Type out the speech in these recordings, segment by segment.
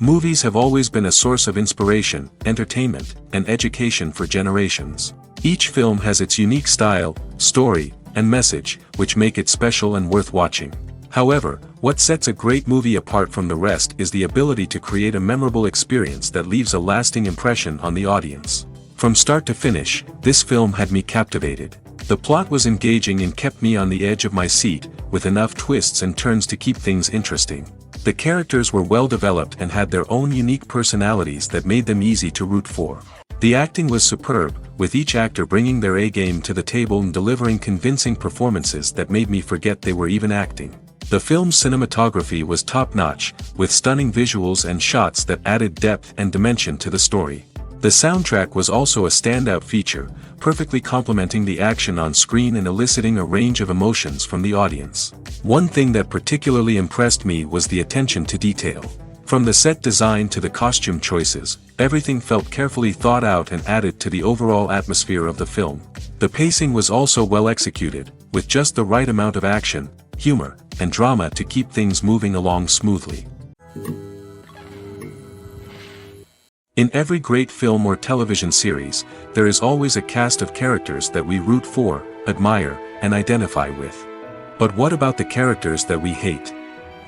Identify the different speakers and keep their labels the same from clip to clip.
Speaker 1: Movies have always been a source of inspiration, entertainment, and education for generations. Each film has its unique style, story, and message, which make it special and worth watching. However, what sets a great movie apart from the rest is the ability to create a memorable experience that leaves a lasting impression on the audience. From start to finish, this film had me captivated. The plot was engaging and kept me on the edge of my seat, with enough twists and turns to keep things interesting. The characters were well developed and had their own unique personalities that made them easy to root for. The acting was superb, with each actor bringing their A-game to the table and delivering convincing performances that made me forget they were even acting. The film's cinematography was top-notch, with stunning visuals and shots that added depth and dimension to the story. The soundtrack was also a standout feature, perfectly complementing the action on screen and eliciting a range of emotions from the audience. One thing that particularly impressed me was the attention to detail. From the set design to the costume choices, everything felt carefully thought out and added to the overall atmosphere of the film. The pacing was also well executed, with just the right amount of action, humor, and drama to keep things moving along smoothly. In every great film or television series, there is always a cast of characters that we root for, admire, and identify with. But what about the characters that we hate?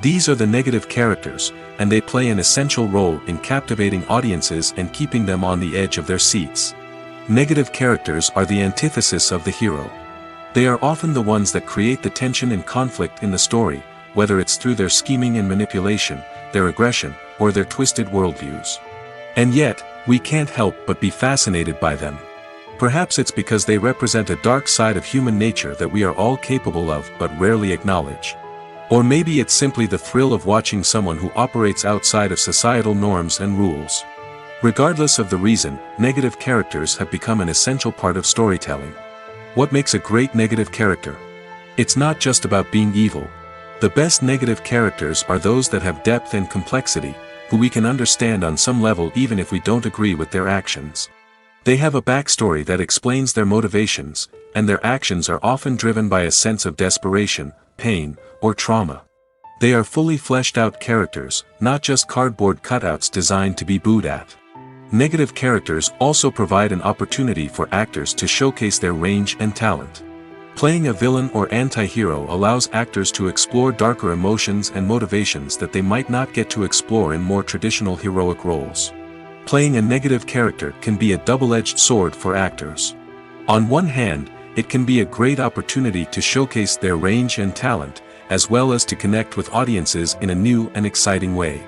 Speaker 1: These are the negative characters, and they play an essential role in captivating audiences and keeping them on the edge of their seats. Negative characters are the antithesis of the hero. They are often the ones that create the tension and conflict in the story, whether it's through their scheming and manipulation, their aggression, or their twisted worldviews. And yet, we can't help but be fascinated by them. Perhaps it's because they represent a dark side of human nature that we are all capable of but rarely acknowledge. Or maybe it's simply the thrill of watching someone who operates outside of societal norms and rules. Regardless of the reason, negative characters have become an essential part of storytelling. What makes a great negative character? It's not just about being evil. The best negative characters are those that have depth and complexity, who we can understand on some level even if we don't agree with their actions. They have a backstory that explains their motivations, and their actions are often driven by a sense of desperation, pain, or trauma. They are fully fleshed out characters, not just cardboard cutouts designed to be booed at. Negative characters also provide an opportunity for actors to showcase their range and talent. Playing a villain or anti-hero allows actors to explore darker emotions and motivations that they might not get to explore in more traditional heroic roles. Playing a negative character can be a double-edged sword for actors. On one hand, it can be a great opportunity to showcase their range and talent, as well as to connect with audiences in a new and exciting way.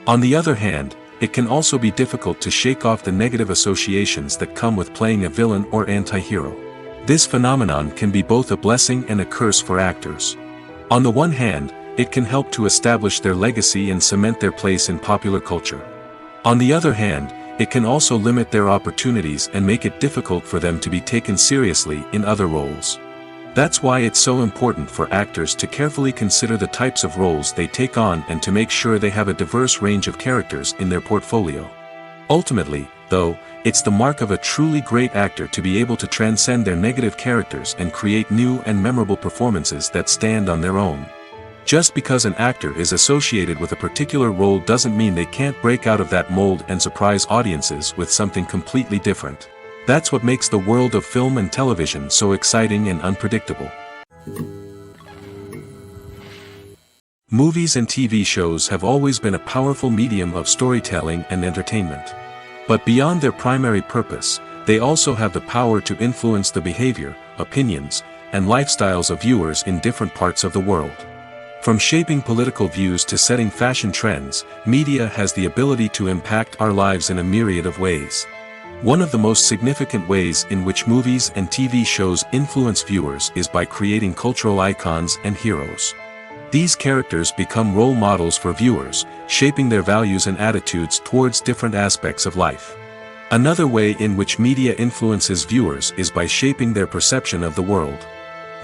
Speaker 1: On the other hand, it can also be difficult to shake off the negative associations that come with playing a villain or anti-hero. This phenomenon can be both a blessing and a curse for actors. On the one hand, it can help to establish their legacy and cement their place in popular culture. On the other hand, it can also limit their opportunities and make it difficult for them to be taken seriously in other roles. That's why it's so important for actors to carefully consider the types of roles they take on and to make sure they have a diverse range of characters in their portfolio. Ultimately, though, it's the mark of a truly great actor to be able to transcend their negative characters and create new and memorable performances that stand on their own. Just because an actor is associated with a particular role doesn't mean they can't break out of that mold and surprise audiences with something completely different. That's what makes the world of film and television so exciting and unpredictable. Movies and TV shows have always been a powerful medium of storytelling and entertainment. But beyond their primary purpose, they also have the power to influence the behavior, opinions, and lifestyles of viewers in different parts of the world. From shaping political views to setting fashion trends, media has the ability to impact our lives in a myriad of ways. One of the most significant ways in which movies and TV shows influence viewers is by creating cultural icons and heroes. These characters become role models for viewers, shaping their values and attitudes towards different aspects of life. Another way in which media influences viewers is by shaping their perception of the world.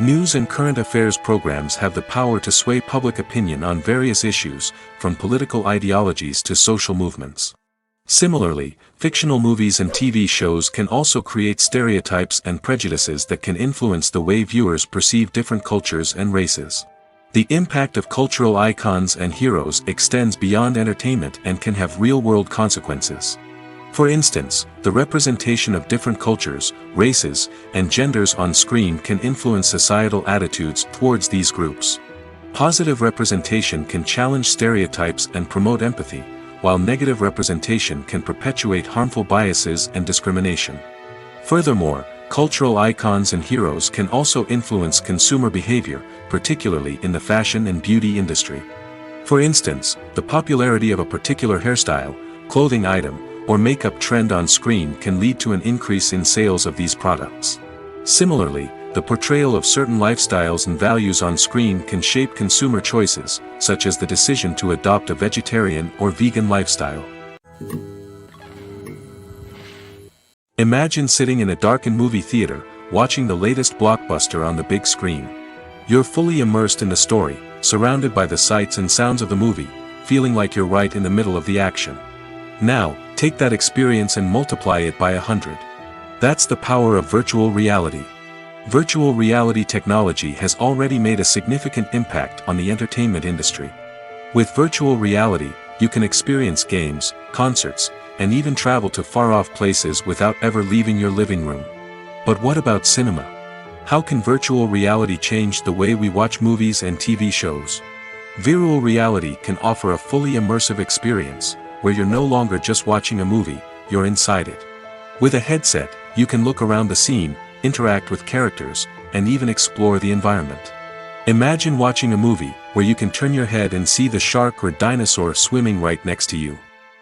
Speaker 1: News and current affairs programs have the power to sway public opinion on various issues, from political ideologies to social movements. Similarly, fictional movies and TV shows can also create stereotypes and prejudices that can influence the way viewers perceive different cultures and races. The impact of cultural icons and heroes extends beyond entertainment and can have real-world consequences. For instance, the representation of different cultures, races, and genders on screen can influence societal attitudes towards these groups. Positive representation can challenge stereotypes and promote empathy, while negative representation can perpetuate harmful biases and discrimination. Furthermore, cultural icons and heroes can also influence consumer behavior, particularly in the fashion and beauty industry. For instance, the popularity of a particular hairstyle, clothing item, or makeup trend on screen can lead to an increase in sales of these products. Similarly, the portrayal of certain lifestyles and values on screen can shape consumer choices, such as the decision to adopt a vegetarian or vegan lifestyle. Imagine sitting in a darkened movie theater, watching the latest blockbuster on the big screen. You're fully immersed in the story, surrounded by the sights and sounds of the movie, feeling like you're right in the middle of the action. Now, take that experience and multiply it by 100. That's the power of virtual reality. Virtual reality technology has already made a significant impact on the entertainment industry. With virtual reality, you can experience games, concerts, and even travel to far-off places without ever leaving your living room. But what about cinema? How can virtual reality change the way we watch movies and TV shows? Virtual reality can offer a fully immersive experience, where you're no longer just watching a movie, you're inside it. With a headset, you can look around the scene, interact with characters, and even explore the environment. Imagine watching a movie where you can turn your head and see the shark or dinosaur swimming right next to you.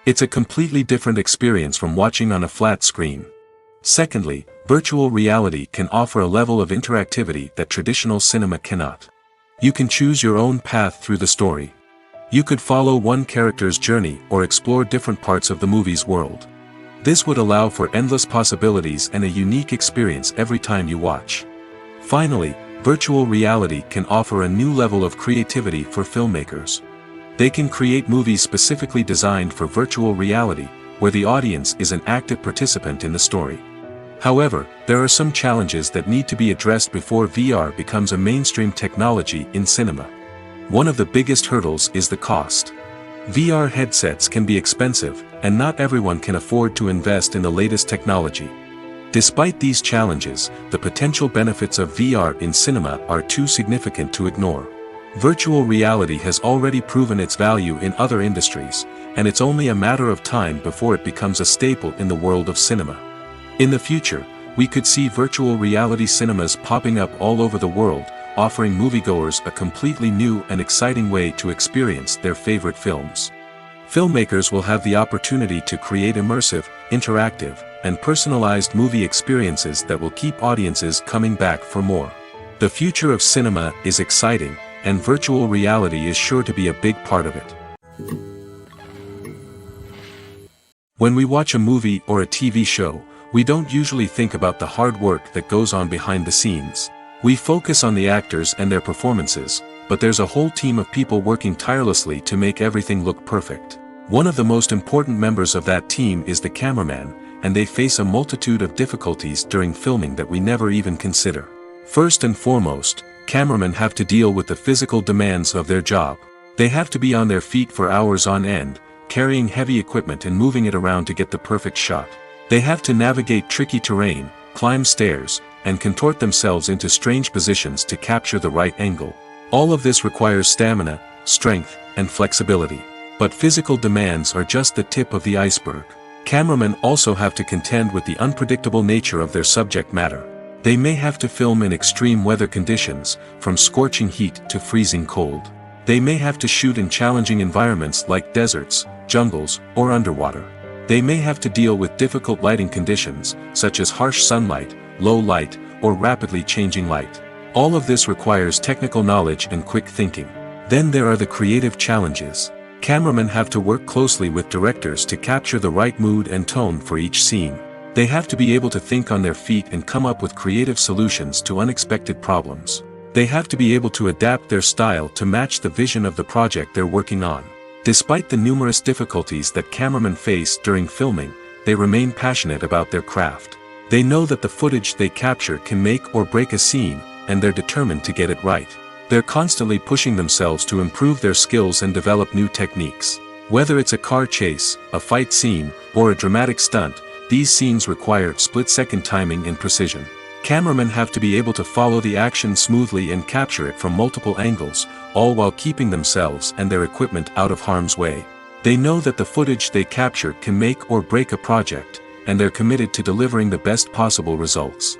Speaker 1: It's a completely different experience from watching on a flat screen. Secondly, virtual reality can offer a level of interactivity that traditional cinema cannot. You can choose your own path through the story. You could follow one character's journey or explore different parts of the movie's world. This would allow for endless possibilities and a unique experience every time you watch. Finally, virtual reality can offer a new level of creativity for filmmakers. They can create movies specifically designed for virtual reality, where the audience is an active participant in the story. However, there are some challenges that need to be addressed before VR becomes a mainstream technology in cinema. One of the biggest hurdles is the cost. VR headsets can be expensive, and not everyone can afford to invest in the latest technology. Despite these challenges, the potential benefits of VR in cinema are too significant to ignore. Virtual reality has already proven its value in other industries, and it's only a matter of time before it becomes a staple in the world of cinema. In the future, we could see virtual reality cinemas popping up all over the world, offering moviegoers a completely new and exciting way to experience their favorite films. Filmmakers will have the opportunity to create immersive, interactive, and personalized movie experiences that will keep audiences coming back for more. The future of cinema is exciting, and virtual reality is sure to be a big part of it. When we watch a movie or a TV show, we don't usually think about the hard work that goes on behind the scenes. We focus on the actors and their performances, but there's a whole team of people working tirelessly to make everything look perfect. One of the most important members of that team is the cameraman, and they face a multitude of difficulties during filming that we never even consider. First and foremost, cameramen have to deal with the physical demands of their job. They have to be on their feet for hours on end, carrying heavy equipment and moving it around to get the perfect shot. They have to navigate tricky terrain, climb stairs, and contort themselves into strange positions to capture the right angle. All of this requires stamina, strength, and flexibility. But physical demands are just the tip of the iceberg. Cameramen also have to contend with the unpredictable nature of their subject matter. They may have to film in extreme weather conditions, from scorching heat to freezing cold. They may have to shoot in challenging environments like deserts, jungles, or underwater. They may have to deal with difficult lighting conditions, such as harsh sunlight, low light, or rapidly changing light. All of this requires technical knowledge and quick thinking. Then there are the creative challenges. Cameramen have to work closely with directors to capture the right mood and tone for each scene. They have to be able to think on their feet and come up with creative solutions to unexpected problems. They have to be able to adapt their style to match the vision of the project they're working on. Despite the numerous difficulties that cameramen face during filming, they remain passionate about their craft. They know that the footage they capture can make or break a scene, and they're determined to get it right. They're constantly pushing themselves to improve their skills and develop new techniques. Whether it's a car chase, a fight scene, or a dramatic stunt, these scenes require split-second timing and precision. Cameramen have to be able to follow the action smoothly and capture it from multiple angles, all while keeping themselves and their equipment out of harm's way. They know that the footage they capture can make or break a project, and they're committed to delivering the best possible results.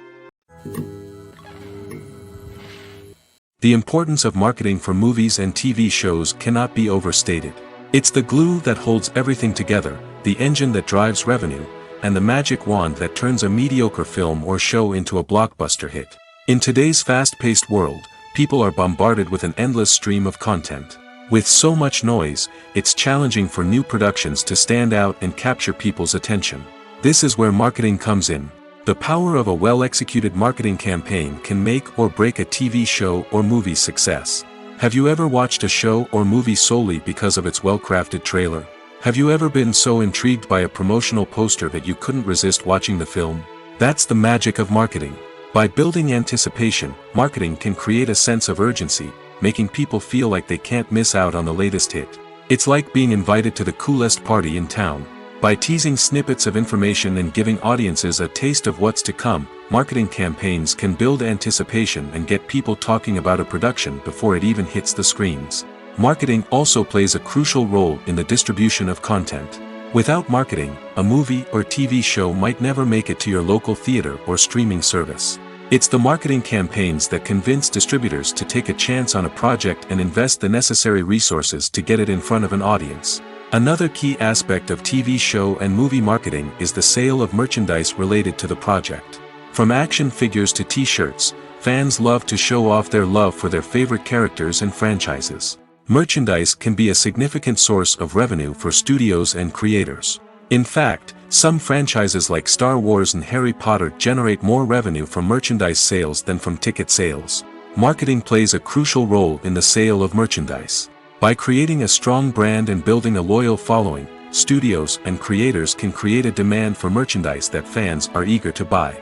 Speaker 1: The importance of marketing for movies and TV shows cannot be overstated. It's the glue that holds everything together, the engine that drives revenue, and the magic wand that turns a mediocre film or show into a blockbuster hit. In today's fast-paced world, people are bombarded with an endless stream of content. With so much noise, it's challenging for new productions to stand out and capture people's attention. This is where marketing comes in. The power of a well-executed marketing campaign can make or break a TV show or movie's success. Have you ever watched a show or movie solely because of its well-crafted trailer? Have you ever been so intrigued by a promotional poster that you couldn't resist watching the film? That's the magic of marketing. By building anticipation, marketing can create a sense of urgency, making people feel like they can't miss out on the latest hit. It's like being invited to the coolest party in town. By teasing snippets of information and giving audiences a taste of what's to come, marketing campaigns can build anticipation and get people talking about a production before it even hits the screens. Marketing also plays a crucial role in the distribution of content. Without marketing, a movie or TV show might never make it to your local theater or streaming service. It's the marketing campaigns that convince distributors to take a chance on a project and invest the necessary resources to get it in front of an audience. Another key aspect of TV show and movie marketing is the sale of merchandise related to the project. From action figures to t-shirts, fans love to show off their love for their favorite characters and franchises. Merchandise can be a significant source of revenue for studios and creators. In fact, some franchises like Star Wars and Harry Potter generate more revenue from merchandise sales than from ticket sales. Marketing plays a crucial role in the sale of merchandise. By creating a strong brand and building a loyal following, studios and creators can create a demand for merchandise that fans are eager to buy.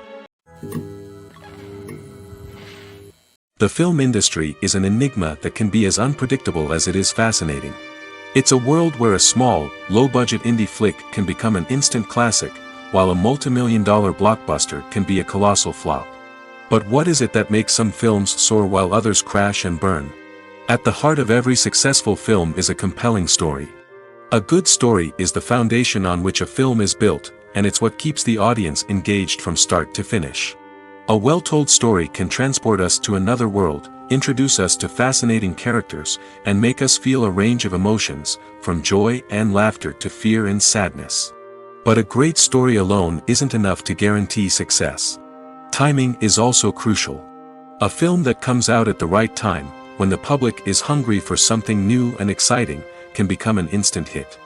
Speaker 1: The film industry is an enigma that can be as unpredictable as it is fascinating. It's a world where a small, low-budget indie flick can become an instant classic, while a multi-million-dollar blockbuster can be a colossal flop. But what is it that makes some films soar while others crash and burn? At the heart of every successful film is a compelling story. A good story is the foundation on which a film is built, and it's what keeps the audience engaged from start to finish. A well-told story can transport us to another world, introduce us to fascinating characters, and make us feel a range of emotions, from joy and laughter to fear and sadness. But a great story alone isn't enough to guarantee success. Timing is also crucial. A film that comes out at the right time, when the public is hungry for something new and exciting, can become an instant hit.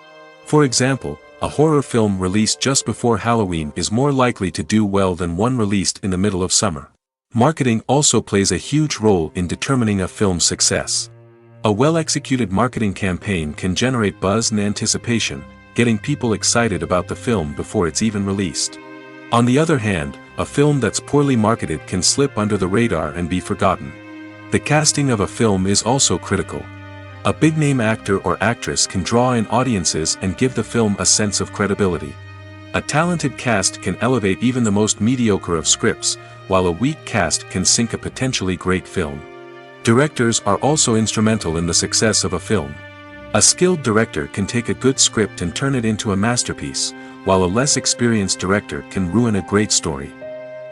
Speaker 1: For example, a horror film released just before Halloween is more likely to do well than one released in the middle of summer. Marketing also plays a huge role in determining a film's success. A well-executed marketing campaign can generate buzz and anticipation, getting people excited about the film before it's even released. On the other hand, a film that's poorly marketed can slip under the radar and be forgotten. The casting of a film is also critical. A big-name actor or actress can draw in audiences and give the film a sense of credibility. A talented cast can elevate even the most mediocre of scripts, while a weak cast can sink a potentially great film. Directors are also instrumental in the success of a film. A skilled director can take a good script and turn it into a masterpiece, while a less experienced director can ruin a great story.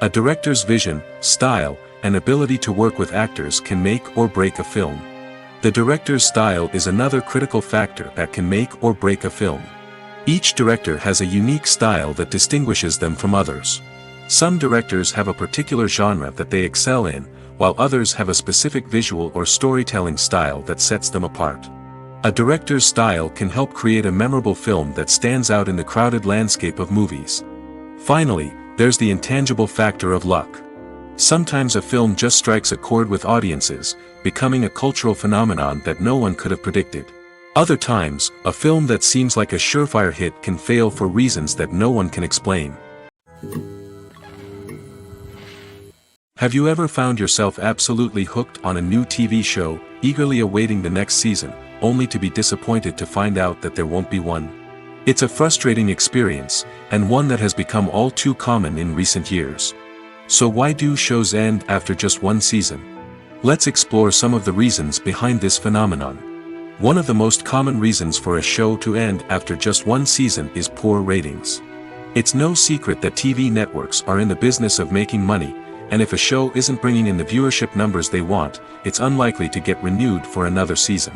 Speaker 1: A director's vision, style, and ability to work with actors can make or break a film. The director's style is another critical factor that can make or break a film. Each director has a unique style that distinguishes them from others. Some directors have a particular genre that they excel in, while others have a specific visual or storytelling style that sets them apart. A director's style can help create a memorable film that stands out in the crowded landscape of movies. Finally, there's the intangible factor of luck. Sometimes a film just strikes a chord with audiences, becoming a cultural phenomenon that no one could have predicted. Other times, a film that seems like a surefire hit can fail for reasons that no one can explain. Have you ever found yourself absolutely hooked on a new TV show, eagerly awaiting the next season, only to be disappointed to find out that there won't be one? It's a frustrating experience, and one that has become all too common in recent years. So why do shows end after just one season? Let's explore some of the reasons behind this phenomenon. One of the most common reasons for a show to end after just one season is poor ratings. It's no secret that TV networks are in the business of making money, and if a show isn't bringing in the viewership numbers they want, it's unlikely to get renewed for another season.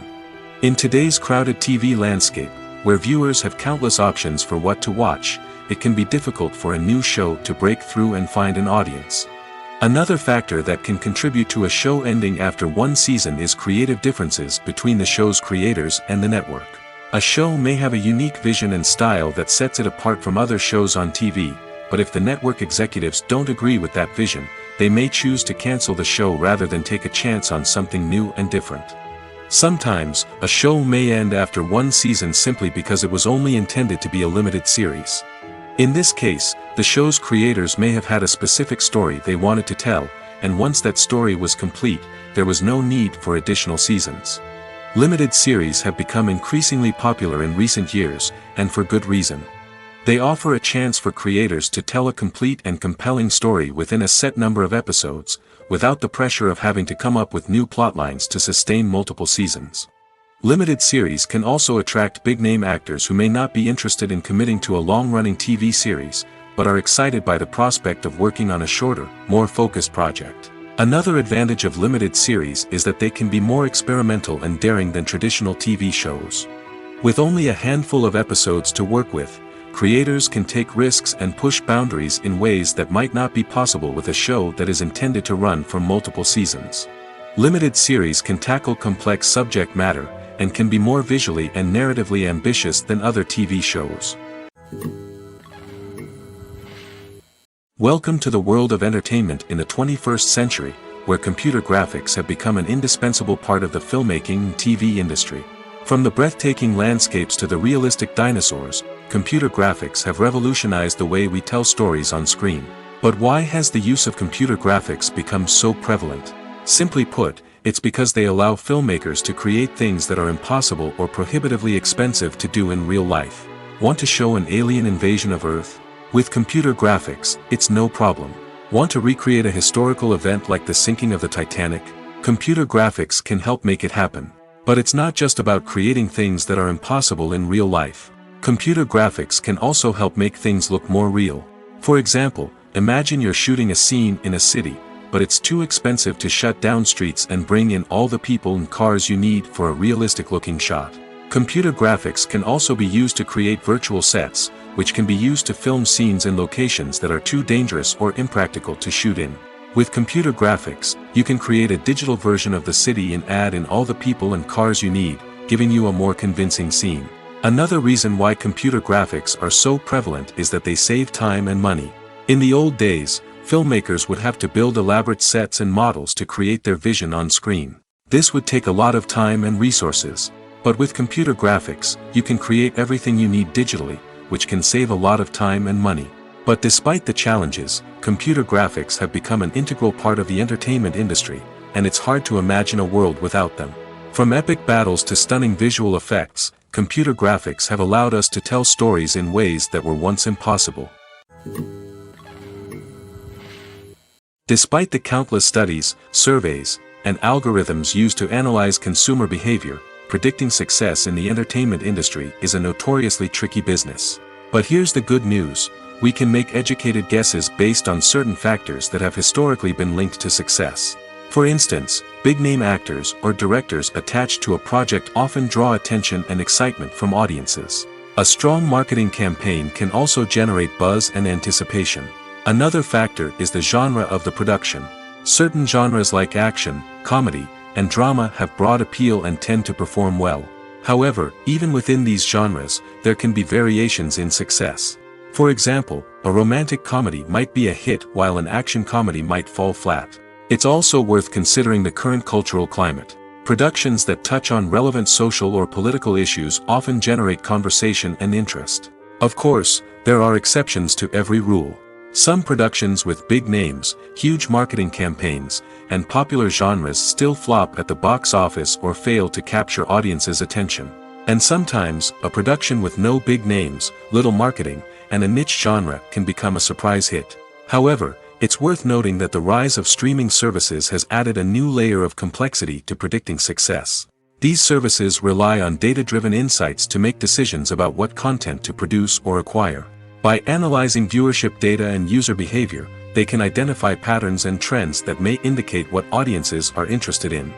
Speaker 1: In today's crowded TV landscape, where viewers have countless options for what to watch, it can be difficult for a new show to break through and find an audience. Another factor that can contribute to a show ending after one season is creative differences between the show's creators and the network. A show may have a unique vision and style that sets it apart from other shows on TV, but if the network executives don't agree with that vision, they may choose to cancel the show rather than take a chance on something new and different. Sometimes, a show may end after one season simply because it was only intended to be a limited series. In this case, the show's creators may have had a specific story they wanted to tell, and once that story was complete, there was no need for additional seasons. Limited series have become increasingly popular in recent years, and for good reason. They offer a chance for creators to tell a complete and compelling story within a set number of episodes, without the pressure of having to come up with new plotlines to sustain multiple seasons. Limited series can also attract big-name actors who may not be interested in committing to a long-running TV series, but are excited by the prospect of working on a shorter, more focused project. Another advantage of limited series is that they can be more experimental and daring than traditional TV shows. With only a handful of episodes to work with, creators can take risks and push boundaries in ways that might not be possible with a show that is intended to run for multiple seasons. Limited series can tackle complex subject matter, and can be more visually and narratively ambitious than other TV shows. Welcome to the world of entertainment in the 21st century, where computer graphics have become an indispensable part of the filmmaking and TV industry. From the breathtaking landscapes to the realistic dinosaurs, computer graphics have revolutionized the way we tell stories on screen. But why has the use of computer graphics become so prevalent? Simply put, it's because they allow filmmakers to create things that are impossible or prohibitively expensive to do in real life. Want to show an alien invasion of Earth? With computer graphics, it's no problem. Want to recreate a historical event like the sinking of the Titanic? Computer graphics can help make it happen. But it's not just about creating things that are impossible in real life. Computer graphics can also help make things look more real. For example, imagine you're shooting a scene in a city, but it's too expensive to shut down streets and bring in all the people and cars you need for a realistic-looking shot. Computer graphics can also be used to create virtual sets, which can be used to film scenes in locations that are too dangerous or impractical to shoot in. With computer graphics, you can create a digital version of the city and add in all the people and cars you need, giving you a more convincing scene. Another reason why computer graphics are so prevalent is that they save time and money. In the old days, filmmakers would have to build elaborate sets and models to create their vision on screen. This would take a lot of time and resources. But with computer graphics, you can create everything you need digitally, which can save a lot of time and money. But despite the challenges, computer graphics have become an integral part of the entertainment industry, and it's hard to imagine a world without them. From epic battles to stunning visual effects, computer graphics have allowed us to tell stories in ways that were once impossible. Despite the countless studies, surveys, and algorithms used to analyze consumer behavior, predicting success in the entertainment industry is a notoriously tricky business. But here's the good news: we can make educated guesses based on certain factors that have historically been linked to success. For instance, big-name actors or directors attached to a project often draw attention and excitement from audiences. A strong marketing campaign can also generate buzz and anticipation. Another factor is the genre of the production. Certain genres like action, comedy, and drama have broad appeal and tend to perform well. However, even within these genres, there can be variations in success. For example, a romantic comedy might be a hit while an action comedy might fall flat. It's also worth considering the current cultural climate. Productions that touch on relevant social or political issues often generate conversation and interest. Of course, there are exceptions to every rule. Some productions with big names, huge marketing campaigns, and popular genres still flop at the box office or fail to capture audiences' attention. And sometimes, a production with no big names, little marketing, and a niche genre can become a surprise hit. However, it's worth noting that the rise of streaming services has added a new layer of complexity to predicting success. These services rely on data-driven insights to make decisions about what content to produce or acquire. By analyzing viewership data and user behavior, they can identify patterns and trends that may indicate what audiences are interested in.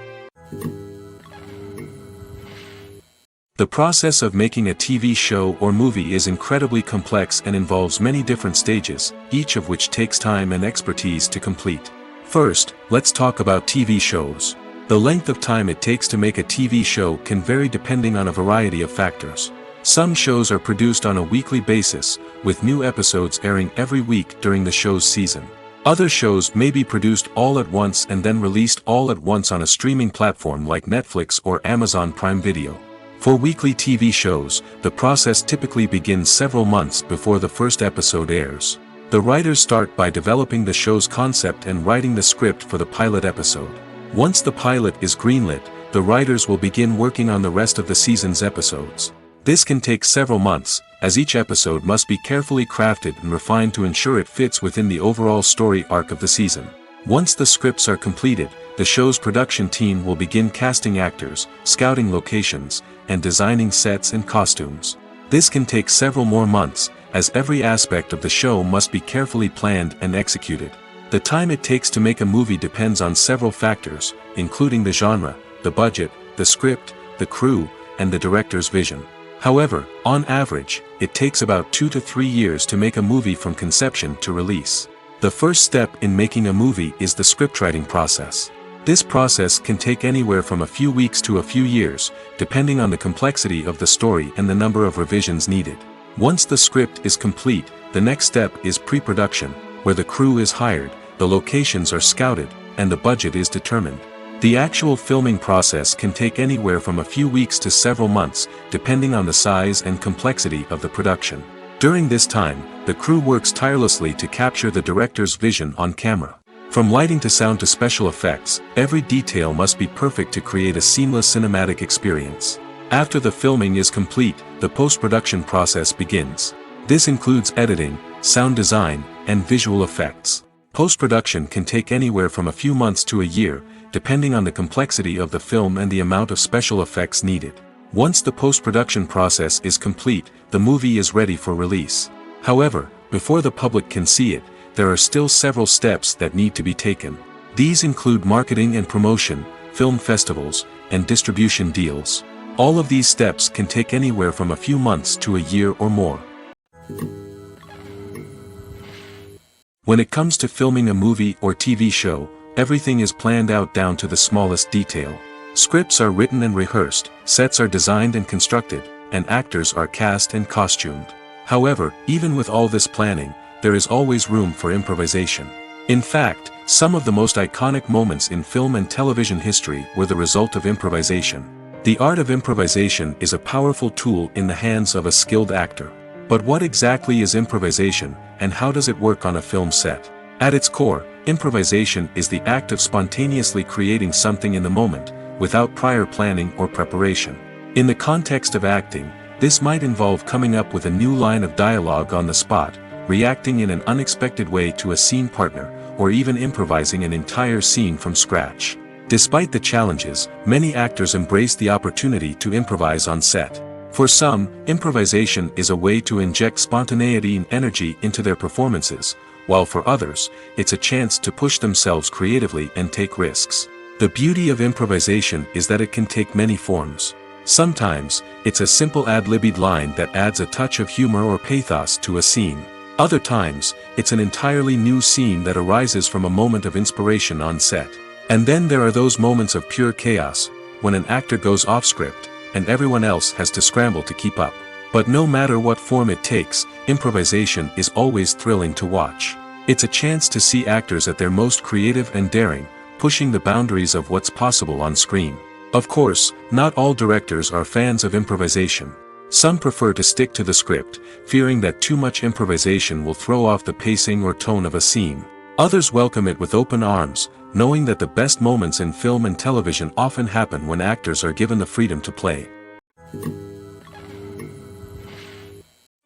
Speaker 1: The process of making a TV show or movie is incredibly complex and involves many different stages, each of which takes time and expertise to complete. First, let's talk about TV shows. The length of time it takes to make a TV show can vary depending on a variety of factors. Some shows are produced on a weekly basis, with new episodes airing every week during the show's season. Other shows may be produced all at once and then released all at once on a streaming platform like Netflix or Amazon Prime Video. For weekly TV shows, the process typically begins several months before the first episode airs. The writers start by developing the show's concept and writing the script for the pilot episode. Once the pilot is greenlit, the writers will begin working on the rest of the season's episodes. This can take several months, as each episode must be carefully crafted and refined to ensure it fits within the overall story arc of the season. Once the scripts are completed, the show's production team will begin casting actors, scouting locations, and designing sets and costumes. This can take several more months, as every aspect of the show must be carefully planned and executed. The time it takes to make a movie depends on several factors, including the genre, the budget, the script, the crew, and the director's vision. However, on average, it takes about 2 to 3 years to make a movie from conception to release. The first step in making a movie is the scriptwriting process. This process can take anywhere from a few weeks to a few years, depending on the complexity of the story and the number of revisions needed. Once the script is complete, the next step is pre-production, where the crew is hired, the locations are scouted, and the budget is determined. The actual filming process can take anywhere from a few weeks to several months, depending on the size and complexity of the production. During this time, the crew works tirelessly to capture the director's vision on camera. From lighting to sound to special effects, every detail must be perfect to create a seamless cinematic experience. After the filming is complete, the post-production process begins. This includes editing, sound design, and visual effects. Post-production can take anywhere from a few months to a year, depending on the complexity of the film and the amount of special effects needed. Once the post-production process is complete, the movie is ready for release. However, before the public can see it, there are still several steps that need to be taken. These include marketing and promotion, film festivals, and distribution deals. All of these steps can take anywhere from a few months to a year or more. When it comes to filming a movie or TV show, everything is planned out down to the smallest detail. Scripts are written and rehearsed, sets are designed and constructed, and actors are cast and costumed. However, even with all this planning, there is always room for improvisation. In fact, some of the most iconic moments in film and television history were the result of improvisation. The art of improvisation is a powerful tool in the hands of a skilled actor. But what exactly is improvisation, and how does it work on a film set? At its core, improvisation is the act of spontaneously creating something in the moment, without prior planning or preparation. In the context of acting, this might involve coming up with a new line of dialogue on the spot, reacting in an unexpected way to a scene partner, or even improvising an entire scene from scratch. Despite the challenges, many actors embrace the opportunity to improvise on set. For some, improvisation is a way to inject spontaneity and energy into their performances, while for others, it's a chance to push themselves creatively and take risks. The beauty of improvisation is that it can take many forms. Sometimes, it's a simple ad-libbed line that adds a touch of humor or pathos to a scene. Other times, it's an entirely new scene that arises from a moment of inspiration on set. And then there are those moments of pure chaos, when an actor goes off script, and everyone else has to scramble to keep up. But no matter what form it takes, improvisation is always thrilling to watch. It's a chance to see actors at their most creative and daring, pushing the boundaries of what's possible on screen. Of course, not all directors are fans of improvisation. Some prefer to stick to the script, fearing that too much improvisation will throw off the pacing or tone of a scene. Others welcome it with open arms, knowing that the best moments in film and television often happen when actors are given the freedom to play.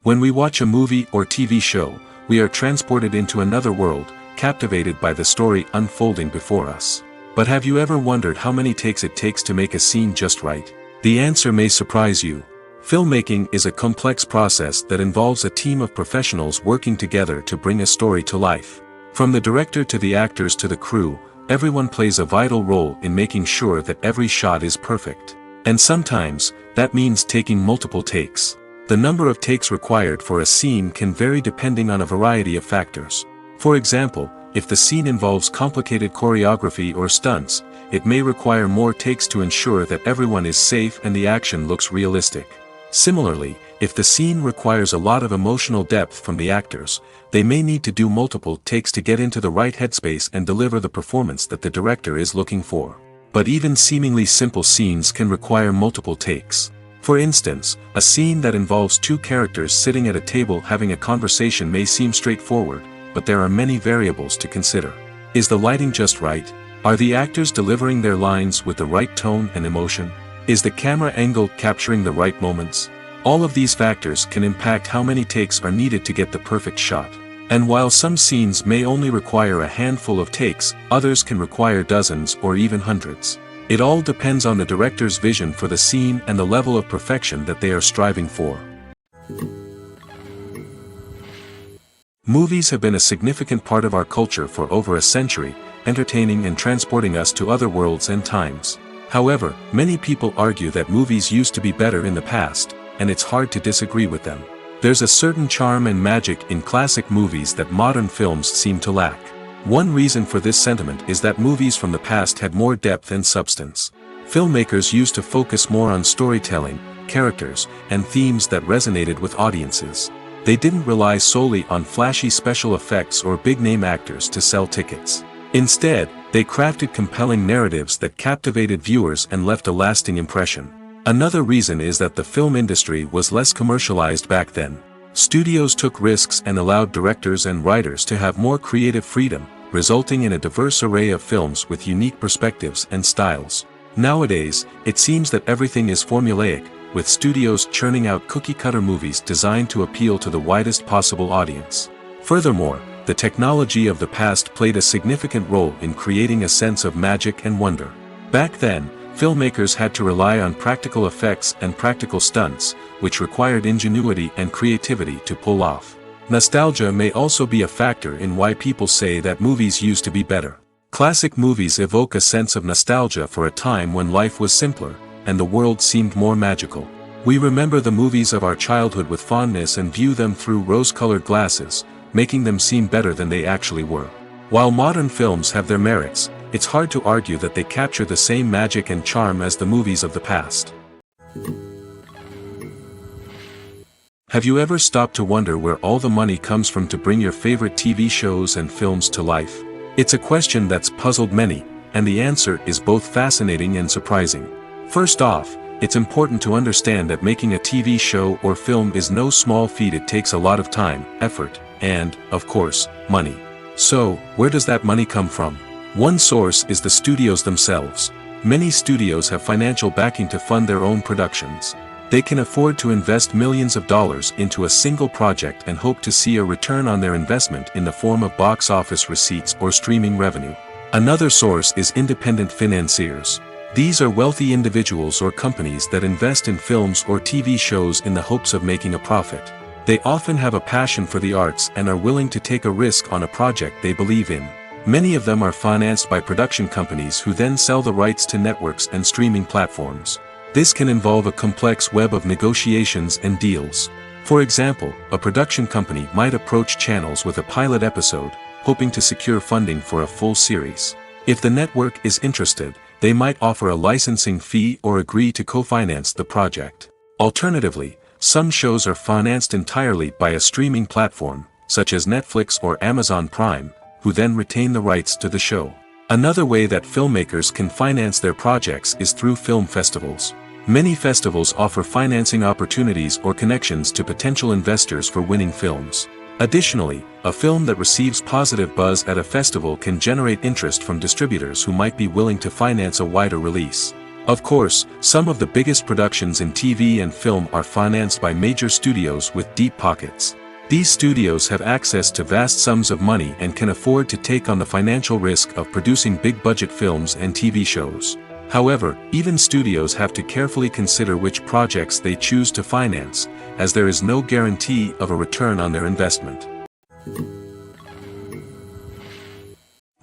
Speaker 1: When we watch a movie or TV show, we are transported into another world, captivated by the story unfolding before us. But have you ever wondered how many takes it takes to make a scene just right? The answer may surprise you. Filmmaking is a complex process that involves a team of professionals working together to bring a story to life. From the director to the actors to the crew, everyone plays a vital role in making sure that every shot is perfect. And sometimes, that means taking multiple takes. The number of takes required for a scene can vary depending on a variety of factors. For example, if the scene involves complicated choreography or stunts, it may require more takes to ensure that everyone is safe and the action looks realistic. Similarly, if the scene requires a lot of emotional depth from the actors, they may need to do multiple takes to get into the right headspace and deliver the performance that the director is looking for. But even seemingly simple scenes can require multiple takes. For instance, a scene that involves two characters sitting at a table having a conversation may seem straightforward, but there are many variables to consider. Is the lighting just right? Are the actors delivering their lines with the right tone and emotion? Is the camera angle capturing the right moments? All of these factors can impact how many takes are needed to get the perfect shot. And while some scenes may only require a handful of takes, others can require dozens or even hundreds. It all depends on the director's vision for the scene and the level of perfection that they are striving for. Movies have been a significant part of our culture for over a century, entertaining and transporting us to other worlds and times. However, many people argue that movies used to be better in the past, and it's hard to disagree with them. There's a certain charm and magic in classic movies that modern films seem to lack. One reason for this sentiment is that movies from the past had more depth and substance. Filmmakers used to focus more on storytelling, characters, and themes that resonated with audiences. They didn't rely solely on flashy special effects or big-name actors to sell tickets. Instead, they crafted compelling narratives that captivated viewers and left a lasting impression. Another reason is that the film industry was less commercialized back then. Studios took risks and allowed directors and writers to have more creative freedom, resulting in a diverse array of films with unique perspectives and styles. Nowadays, it seems that everything is formulaic, with studios churning out cookie-cutter movies designed to appeal to the widest possible audience. Furthermore, the technology of the past played a significant role in creating a sense of magic and wonder. Back then, filmmakers had to rely on practical effects and practical stunts, which required ingenuity and creativity to pull off. Nostalgia may also be a factor in why people say that movies used to be better. Classic movies evoke a sense of nostalgia for a time when life was simpler, and the world seemed more magical. We remember the movies of our childhood with fondness and view them through rose-colored glasses, making them seem better than they actually were. While modern films have their merits, it's hard to argue that they capture the same magic and charm as the movies of the past. Have you ever stopped to wonder where all the money comes from to bring your favorite TV shows and films to life? It's a question that's puzzled many, and the answer is both fascinating and surprising. First off, it's important to understand that making a TV show or film is no small feat. It takes a lot of time, effort, and, of course, money. So, where does that money come from? One source is the studios themselves. Many studios have financial backing to fund their own productions. They can afford to invest millions of dollars into a single project and hope to see a return on their investment in the form of box office receipts or streaming revenue. Another source is independent financiers. These are wealthy individuals or companies that invest in films or TV shows in the hopes of making a profit. They often have a passion for the arts and are willing to take a risk on a project they believe in. Many of them are financed by production companies who then sell the rights to networks and streaming platforms. This can involve a complex web of negotiations and deals. For example, a production company might approach channels with a pilot episode, hoping to secure funding for a full series. If the network is interested, they might offer a licensing fee or agree to co-finance the project. Alternatively, some shows are financed entirely by a streaming platform, such as Netflix or Amazon Prime, who then retain the rights to the show. Another way that filmmakers can finance their projects is through film festivals. Many festivals offer financing opportunities or connections to potential investors for winning films. Additionally, a film that receives positive buzz at a festival can generate interest from distributors who might be willing to finance a wider release. Of course, some of the biggest productions in TV and film are financed by major studios with deep pockets. These studios have access to vast sums of money and can afford to take on the financial risk of producing big-budget films and TV shows. However, even studios have to carefully consider which projects they choose to finance, as there is no guarantee of a return on their investment.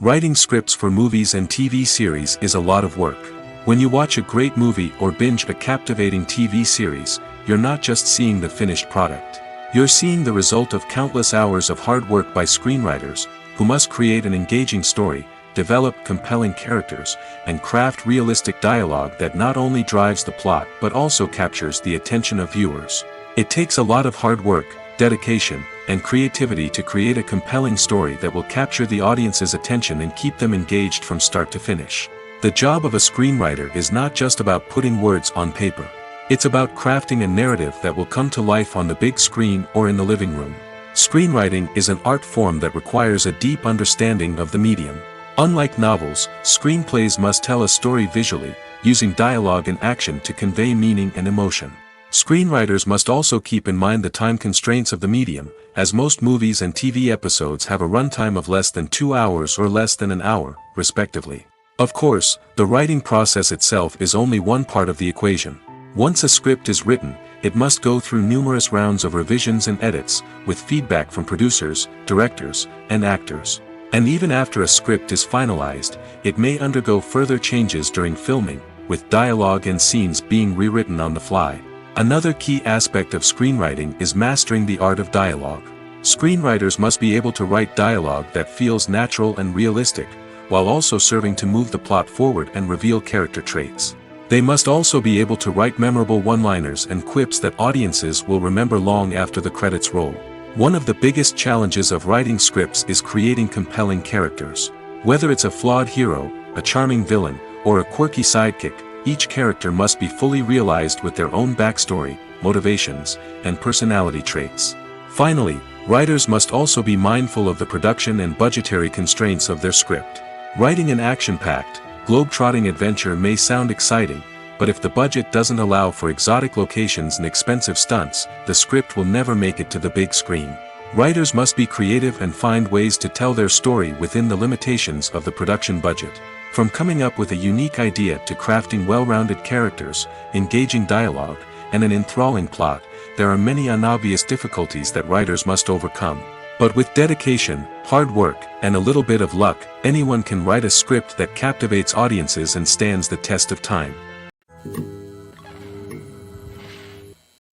Speaker 1: Writing scripts for movies and TV series is a lot of work. When you watch a great movie or binge a captivating TV series, you're not just seeing the finished product. You're seeing the result of countless hours of hard work by screenwriters, who must create an engaging story, develop compelling characters, and craft realistic dialogue that not only drives the plot but also captures the attention of viewers. It takes a lot of hard work, dedication, and creativity to create a compelling story that will capture the audience's attention and keep them engaged from start to finish. The job of a screenwriter is not just about putting words on paper. It's about crafting a narrative that will come to life on the big screen or in the living room. Screenwriting is an art form that requires a deep understanding of the medium. Unlike novels, screenplays must tell a story visually, using dialogue and action to convey meaning and emotion. Screenwriters must also keep in mind the time constraints of the medium, as most movies and TV episodes have a runtime of less than 2 hours or less than an hour, respectively. Of course, the writing process itself is only one part of the equation. Once a script is written, it must go through numerous rounds of revisions and edits, with feedback from producers, directors, and actors. And even after a script is finalized, it may undergo further changes during filming, with dialogue and scenes being rewritten on the fly. Another key aspect of screenwriting is mastering the art of dialogue. Screenwriters must be able to write dialogue that feels natural and realistic, while also serving to move the plot forward and reveal character traits. They must also be able to write memorable one-liners and quips that audiences will remember long after the credits roll. One of the biggest challenges of writing scripts is creating compelling characters. Whether it's a flawed hero, a charming villain, or a quirky sidekick, each character must be fully realized with their own backstory, motivations, and personality traits. Finally, writers must also be mindful of the production and budgetary constraints of their script. Writing an action-packed, globe-trotting adventure may sound exciting, but if the budget doesn't allow for exotic locations and expensive stunts, the script will never make it to the big screen. Writers must be creative and find ways to tell their story within the limitations of the production budget. From coming up with a unique idea to crafting well-rounded characters, engaging dialogue, and an enthralling plot, there are many unobvious difficulties that writers must overcome. But with dedication, hard work, and a little bit of luck, anyone can write a script that captivates audiences and stands the test of time.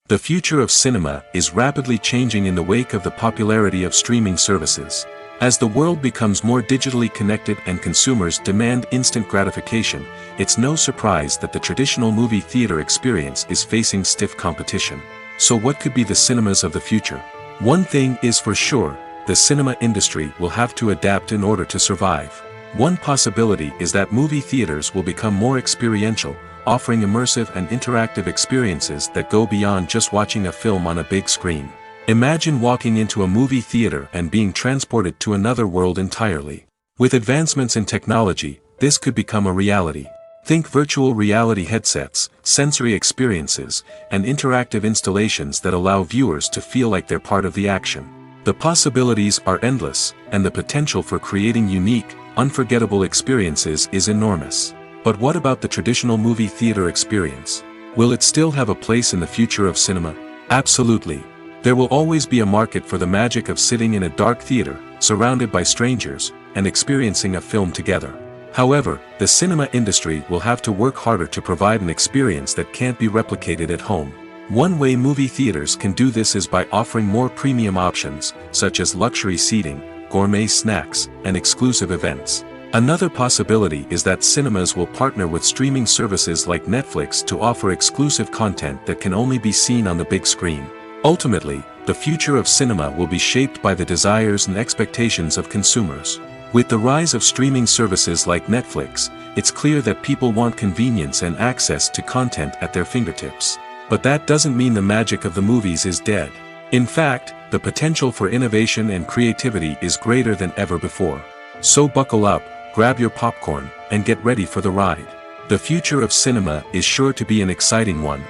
Speaker 1: The future of cinema is rapidly changing in the wake of the popularity of streaming services. As the world becomes more digitally connected and consumers demand instant gratification, it's no surprise that the traditional movie theater experience is facing stiff competition. So what could be the cinemas of the future? One thing is for sure, the cinema industry will have to adapt in order to survive. One possibility is that movie theaters will become more experiential, offering immersive and interactive experiences that go beyond just watching a film on a big screen. Imagine walking into a movie theater and being transported to another world entirely. With advancements in technology, this could become a reality. Think virtual reality headsets, sensory experiences, and interactive installations that allow viewers to feel like they're part of the action. The possibilities are endless, and the potential for creating unique, unforgettable experiences is enormous. But what about the traditional movie theater experience? Will it still have a place in the future of cinema? Absolutely. There will always be a market for the magic of sitting in a dark theater, surrounded by strangers, and experiencing a film together. However, the cinema industry will have to work harder to provide an experience that can't be replicated at home. One way movie theaters can do this is by offering more premium options, such as luxury seating, gourmet snacks, and exclusive events. Another possibility is that cinemas will partner with streaming services like Netflix to offer exclusive content that can only be seen on the big screen. Ultimately, the future of cinema will be shaped by the desires and expectations of consumers. With the rise of streaming services like Netflix, it's clear that people want convenience and access to content at their fingertips. But that doesn't mean the magic of the movies is dead. In fact, the potential for innovation and creativity is greater than ever before. So buckle up, grab your popcorn, and get ready for the ride. The future of cinema is sure to be an exciting one.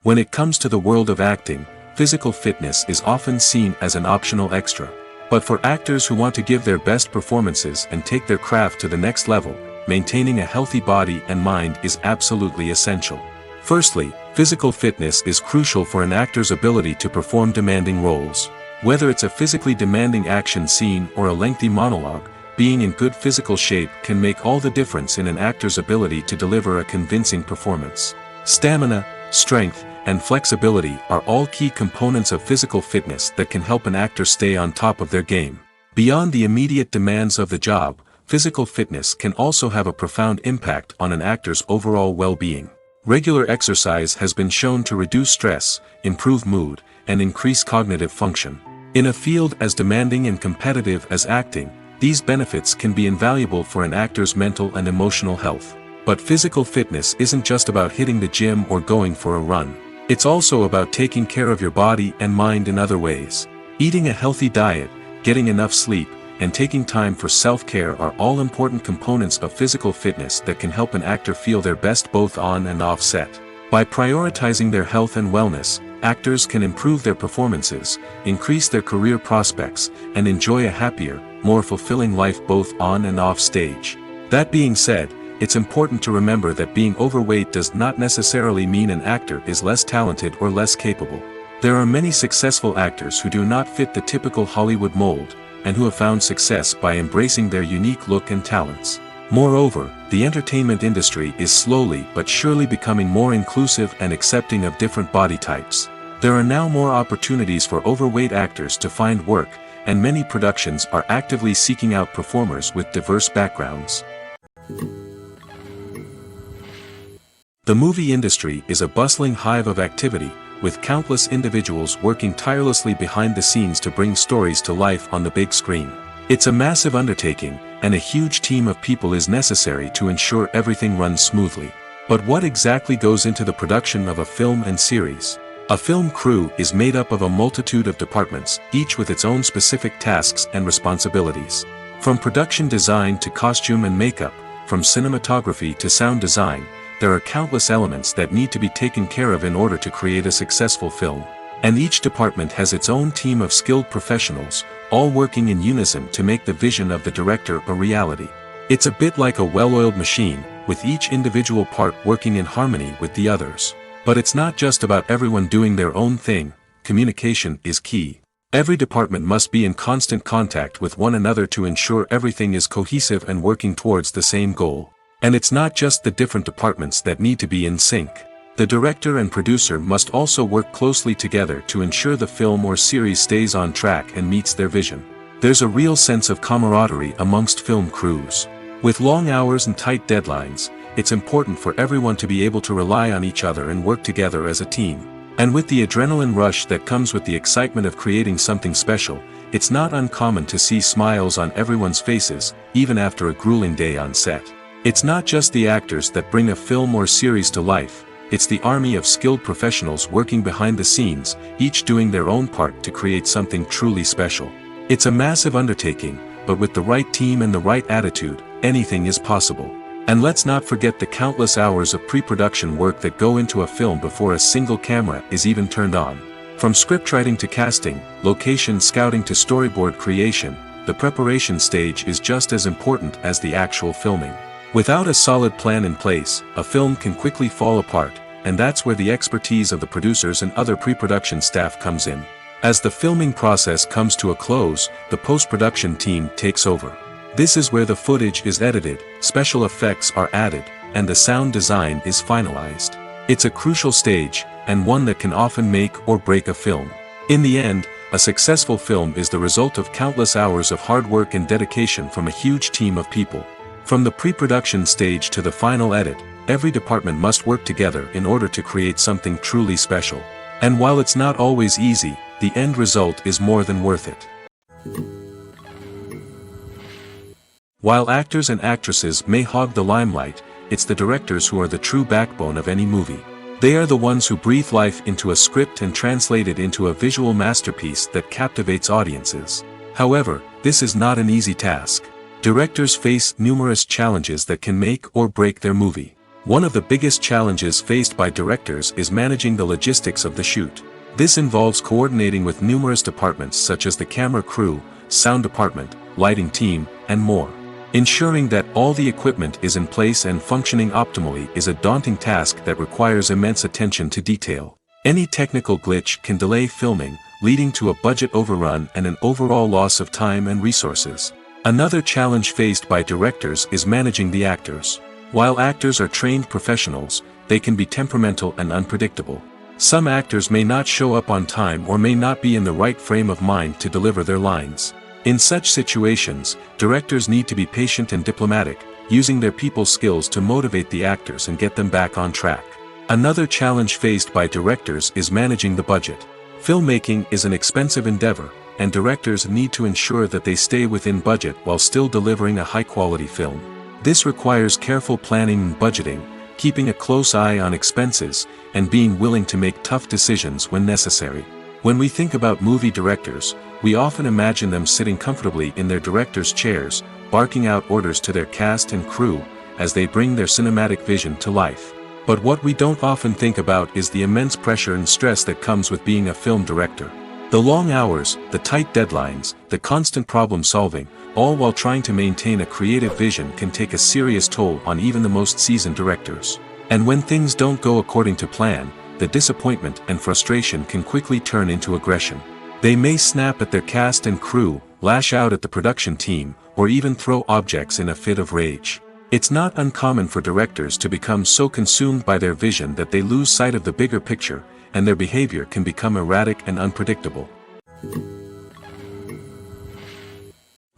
Speaker 1: When it comes to the world of acting, physical fitness is often seen as an optional extra. But for actors who want to give their best performances and take their craft to the next level, maintaining a healthy body and mind is absolutely essential. Firstly, physical fitness is crucial for an actor's ability to perform demanding roles. Whether it's a physically demanding action scene or a lengthy monologue, being in good physical shape can make all the difference in an actor's ability to deliver a convincing performance. Stamina, strength, and flexibility are all key components of physical fitness that can help an actor stay on top of their game. Beyond the immediate demands of the job, physical fitness can also have a profound impact on an actor's overall well-being. Regular exercise has been shown to reduce stress, improve mood, and increase cognitive function. In a field as demanding and competitive as acting, these benefits can be invaluable for an actor's mental and emotional health. But physical fitness isn't just about hitting the gym or going for a run. It's also about taking care of your body and mind in other ways. Eating a healthy diet, getting enough sleep, and taking time for self-care are all important components of physical fitness that can help an actor feel their best both on and off set. By prioritizing their health and wellness, actors can improve their performances, increase their career prospects, and enjoy a happier, more fulfilling life both on and off stage. That being said, it's important to remember that being overweight does not necessarily mean an actor is less talented or less capable. There are many successful actors who do not fit the typical Hollywood mold, and who have found success by embracing their unique look and talents. Moreover, the entertainment industry is slowly but surely becoming more inclusive and accepting of different body types. There are now more opportunities for overweight actors to find work, and many productions are actively seeking out performers with diverse backgrounds. The movie industry is a bustling hive of activity, with countless individuals working tirelessly behind the scenes to bring stories to life on the big screen. It's a massive undertaking, and a huge team of people is necessary to ensure everything runs smoothly. But what exactly goes into the production of a film and series? A film crew is made up of a multitude of departments, each with its own specific tasks and responsibilities. From production design to costume and makeup, from cinematography to sound design, there are countless elements that need to be taken care of in order to create a successful film. And each department has its own team of skilled professionals, all working in unison to make the vision of the director a reality. It's a bit like a well-oiled machine, with each individual part working in harmony with the others. But it's not just about everyone doing their own thing. Communication is key. Every department must be in constant contact with one another to ensure everything is cohesive and working towards the same goal. And it's not just the different departments that need to be in sync. The director and producer must also work closely together to ensure the film or series stays on track and meets their vision. There's a real sense of camaraderie amongst film crews. With long hours and tight deadlines, it's important for everyone to be able to rely on each other and work together as a team. And with the adrenaline rush that comes with the excitement of creating something special, it's not uncommon to see smiles on everyone's faces, even after a grueling day on set. It's not just the actors that bring a film or series to life, it's the army of skilled professionals working behind the scenes, each doing their own part to create something truly special. It's a massive undertaking, but with the right team and the right attitude, anything is possible. And let's not forget the countless hours of pre-production work that go into a film before a single camera is even turned on. From scriptwriting to casting, location scouting to storyboard creation, the preparation stage is just as important as the actual filming. Without a solid plan in place, a film can quickly fall apart, and that's where the expertise of the producers and other pre-production staff comes in. As the filming process comes to a close, the post-production team takes over. This is where the footage is edited, special effects are added, and the sound design is finalized. It's a crucial stage, and one that can often make or break a film. In the end, a successful film is the result of countless hours of hard work and dedication from a huge team of people. From the pre-production stage to the final edit, every department must work together in order to create something truly special. And while it's not always easy, the end result is more than worth it. While actors and actresses may hog the limelight, it's the directors who are the true backbone of any movie. They are the ones who breathe life into a script and translate it into a visual masterpiece that captivates audiences. However, this is not an easy task. Directors face numerous challenges that can make or break their movie. One of the biggest challenges faced by directors is managing the logistics of the shoot. This involves coordinating with numerous departments such as the camera crew, sound department, lighting team, and more. Ensuring that all the equipment is in place and functioning optimally is a daunting task that requires immense attention to detail. Any technical glitch can delay filming, leading to a budget overrun and an overall loss of time and resources. Another challenge faced by directors is managing the actors. While actors are trained professionals, they can be temperamental and unpredictable. Some actors may not show up on time or may not be in the right frame of mind to deliver their lines. In such situations, directors need to be patient and diplomatic, using their people skills to motivate the actors and get them back on track. Another challenge faced by directors is managing the budget. Filmmaking is an expensive endeavor, and directors need to ensure that they stay within budget while still delivering a high-quality film. This requires careful planning and budgeting, keeping a close eye on expenses, and being willing to make tough decisions when necessary. When we think about movie directors, we often imagine them sitting comfortably in their director's chairs, barking out orders to their cast and crew, as they bring their cinematic vision to life. But what we don't often think about is the immense pressure and stress that comes with being a film director. The long hours, the tight deadlines, the constant problem solving, all while trying to maintain a creative vision can take a serious toll on even the most seasoned directors. And when things don't go according to plan, the disappointment and frustration can quickly turn into aggression. They may snap at their cast and crew, lash out at the production team, or even throw objects in a fit of rage. It's not uncommon for directors to become so consumed by their vision that they lose sight of the bigger picture, and their behavior can become erratic and unpredictable.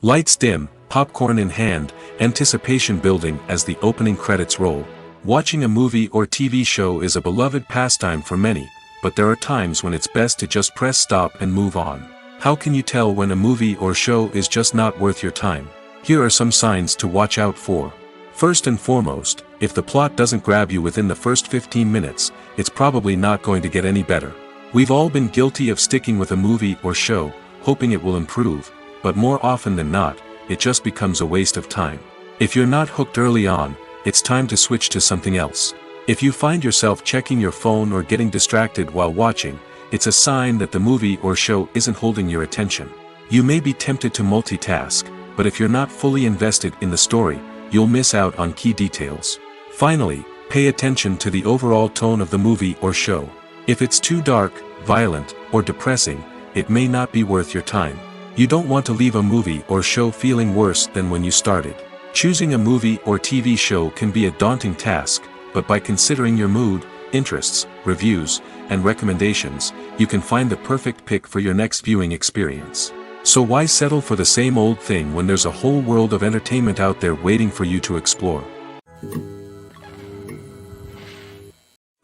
Speaker 1: Lights dim, popcorn in hand, anticipation building as the opening credits roll. Watching a movie or TV show is a beloved pastime for many, but there are times when it's best to just press stop and move on. How can you tell when a movie or show is just not worth your time? Here are some signs to watch out for. First and foremost, if the plot doesn't grab you within the first 15 minutes, it's probably not going to get any better. We've all been guilty of sticking with a movie or show, hoping it will improve, but more often than not, it just becomes a waste of time. If you're not hooked early on, it's time to switch to something else. If you find yourself checking your phone or getting distracted while watching, it's a sign that the movie or show isn't holding your attention. You may be tempted to multitask, but if you're not fully invested in the story, you'll miss out on key details. Finally, pay attention to the overall tone of the movie or show. If it's too dark, violent, or depressing, it may not be worth your time. You don't want to leave a movie or show feeling worse than when you started. Choosing a movie or TV show can be a daunting task, but by considering your mood, interests, reviews, and recommendations, you can find the perfect pick for your next viewing experience. So why settle for the same old thing when there's a whole world of entertainment out there waiting for you to explore?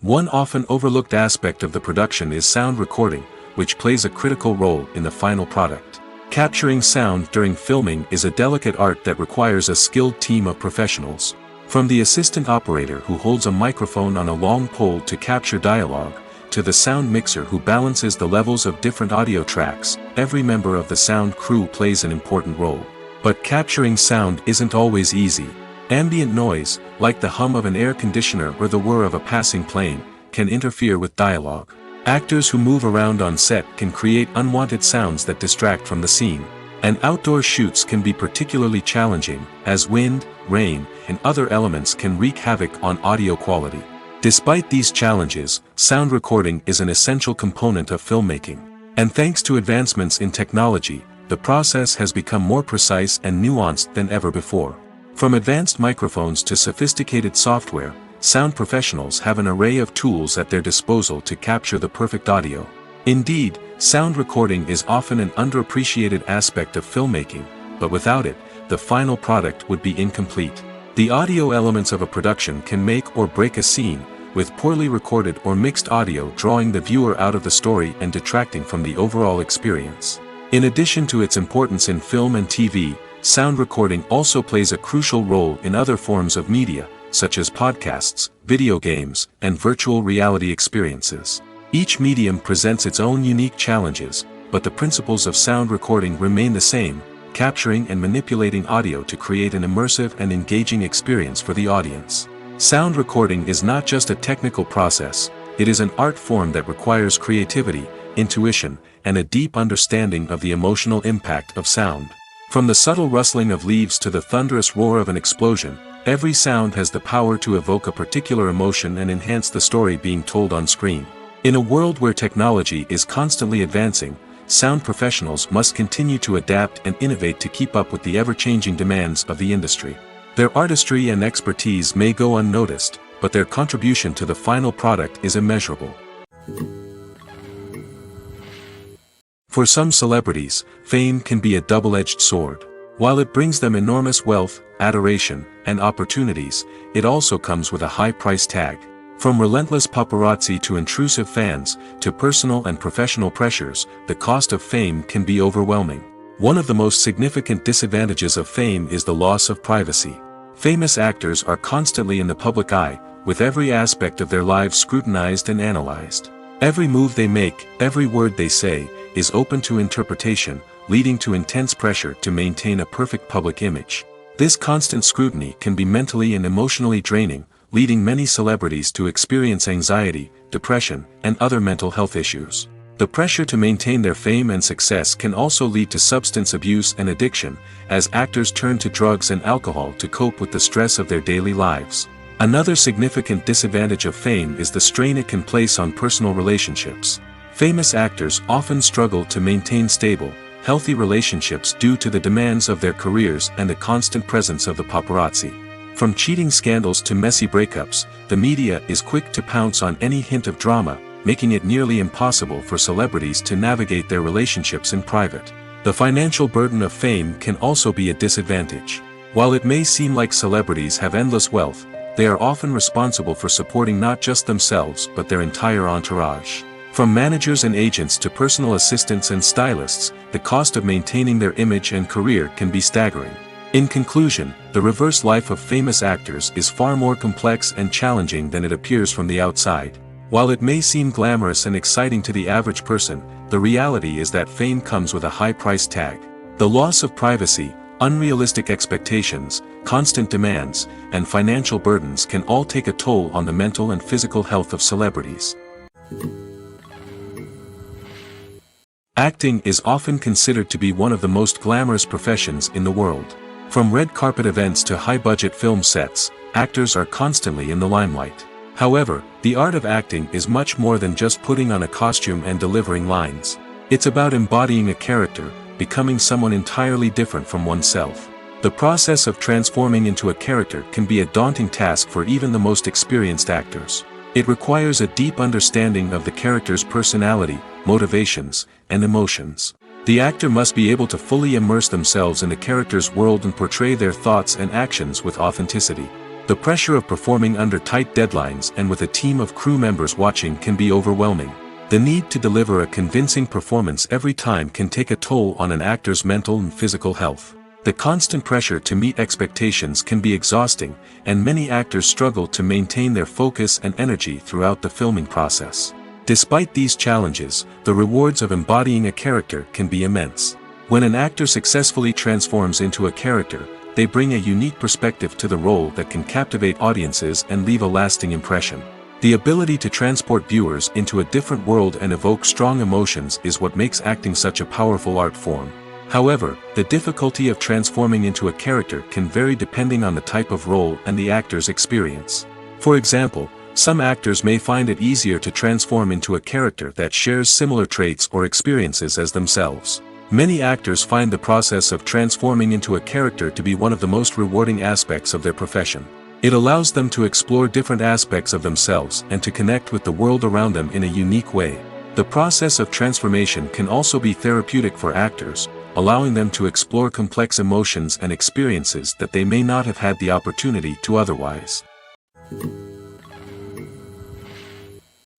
Speaker 1: One often overlooked aspect of the production is sound recording, which plays a critical role in the final product. Capturing sound during filming is a delicate art that requires a skilled team of professionals. From the assistant operator who holds a microphone on a long pole to capture dialogue, to the sound mixer who balances the levels of different audio tracks, every member of the sound crew plays an important role. But capturing sound isn't always easy. Ambient noise, like the hum of an air conditioner or the whir of a passing plane, can interfere with dialogue. Actors who move around on set can create unwanted sounds that distract from the scene. And outdoor shoots can be particularly challenging, as wind, rain, and other elements can wreak havoc on audio quality. Despite these challenges, sound recording is an essential component of filmmaking. And thanks to advancements in technology, the process has become more precise and nuanced than ever before. From advanced microphones to sophisticated software, sound professionals have an array of tools at their disposal to capture the perfect audio. Indeed, sound recording is often an underappreciated aspect of filmmaking, but without it, the final product would be incomplete. The audio elements of a production can make or break a scene, with poorly recorded or mixed audio drawing the viewer out of the story and detracting from the overall experience. In addition to its importance in film and TV, sound recording also plays a crucial role in other forms of media, such as podcasts, video games, and virtual reality experiences. Each medium presents its own unique challenges, but the principles of sound recording remain the same, capturing and manipulating audio to create an immersive and engaging experience for the audience. Sound recording is not just a technical process, it is an art form that requires creativity, intuition, and a deep understanding of the emotional impact of sound. From the subtle rustling of leaves to the thunderous roar of an explosion, every sound has the power to evoke a particular emotion and enhance the story being told on screen. In a world where technology is constantly advancing, sound professionals must continue to adapt and innovate to keep up with the ever-changing demands of the industry. Their artistry and expertise may go unnoticed, but their contribution to the final product is immeasurable. For some celebrities, fame can be a double-edged sword. While it brings them enormous wealth, adoration, and opportunities, it also comes with a high price tag. From relentless paparazzi to intrusive fans, to personal and professional pressures, the cost of fame can be overwhelming. One of the most significant disadvantages of fame is the loss of privacy. Famous actors are constantly in the public eye, with every aspect of their lives scrutinized and analyzed. Every move they make, every word they say, is open to interpretation, leading to intense pressure to maintain a perfect public image. This constant scrutiny can be mentally and emotionally draining, leading many celebrities to experience anxiety, depression, and other mental health issues. The pressure to maintain their fame and success can also lead to substance abuse and addiction, as actors turn to drugs and alcohol to cope with the stress of their daily lives. Another significant disadvantage of fame is the strain it can place on personal relationships. Famous actors often struggle to maintain stable, healthy relationships due to the demands of their careers and the constant presence of the paparazzi. From cheating scandals to messy breakups, the media is quick to pounce on any hint of drama, making it nearly impossible for celebrities to navigate their relationships in private. The financial burden of fame can also be a disadvantage. While it may seem like celebrities have endless wealth, they are often responsible for supporting not just themselves but their entire entourage. From managers and agents to personal assistants and stylists, the cost of maintaining their image and career can be staggering. In conclusion, the reverse life of famous actors is far more complex and challenging than it appears from the outside. While it may seem glamorous and exciting to the average person, the reality is that fame comes with a high price tag. The loss of privacy, unrealistic expectations, constant demands, and financial burdens can all take a toll on the mental and physical health of celebrities. Acting is often considered to be one of the most glamorous professions in the world. From red carpet events to high-budget film sets, actors are constantly in the limelight. However, the art of acting is much more than just putting on a costume and delivering lines. It's about embodying a character, becoming someone entirely different from oneself. The process of transforming into a character can be a daunting task for even the most experienced actors. It requires a deep understanding of the character's personality, motivations, and emotions. The actor must be able to fully immerse themselves in the character's world and portray their thoughts and actions with authenticity. The pressure of performing under tight deadlines and with a team of crew members watching can be overwhelming. The need to deliver a convincing performance every time can take a toll on an actor's mental and physical health. The constant pressure to meet expectations can be exhausting, and many actors struggle to maintain their focus and energy throughout the filming process. Despite these challenges, the rewards of embodying a character can be immense. When an actor successfully transforms into a character, they bring a unique perspective to the role that can captivate audiences and leave a lasting impression. The ability to transport viewers into a different world and evoke strong emotions is what makes acting such a powerful art form. However, the difficulty of transforming into a character can vary depending on the type of role and the actor's experience. For example, some actors may find it easier to transform into a character that shares similar traits or experiences as themselves. Many actors find the process of transforming into a character to be one of the most rewarding aspects of their profession. It allows them to explore different aspects of themselves and to connect with the world around them in a unique way. The process of transformation can also be therapeutic for actors, allowing them to explore complex emotions and experiences that they may not have had the opportunity to otherwise.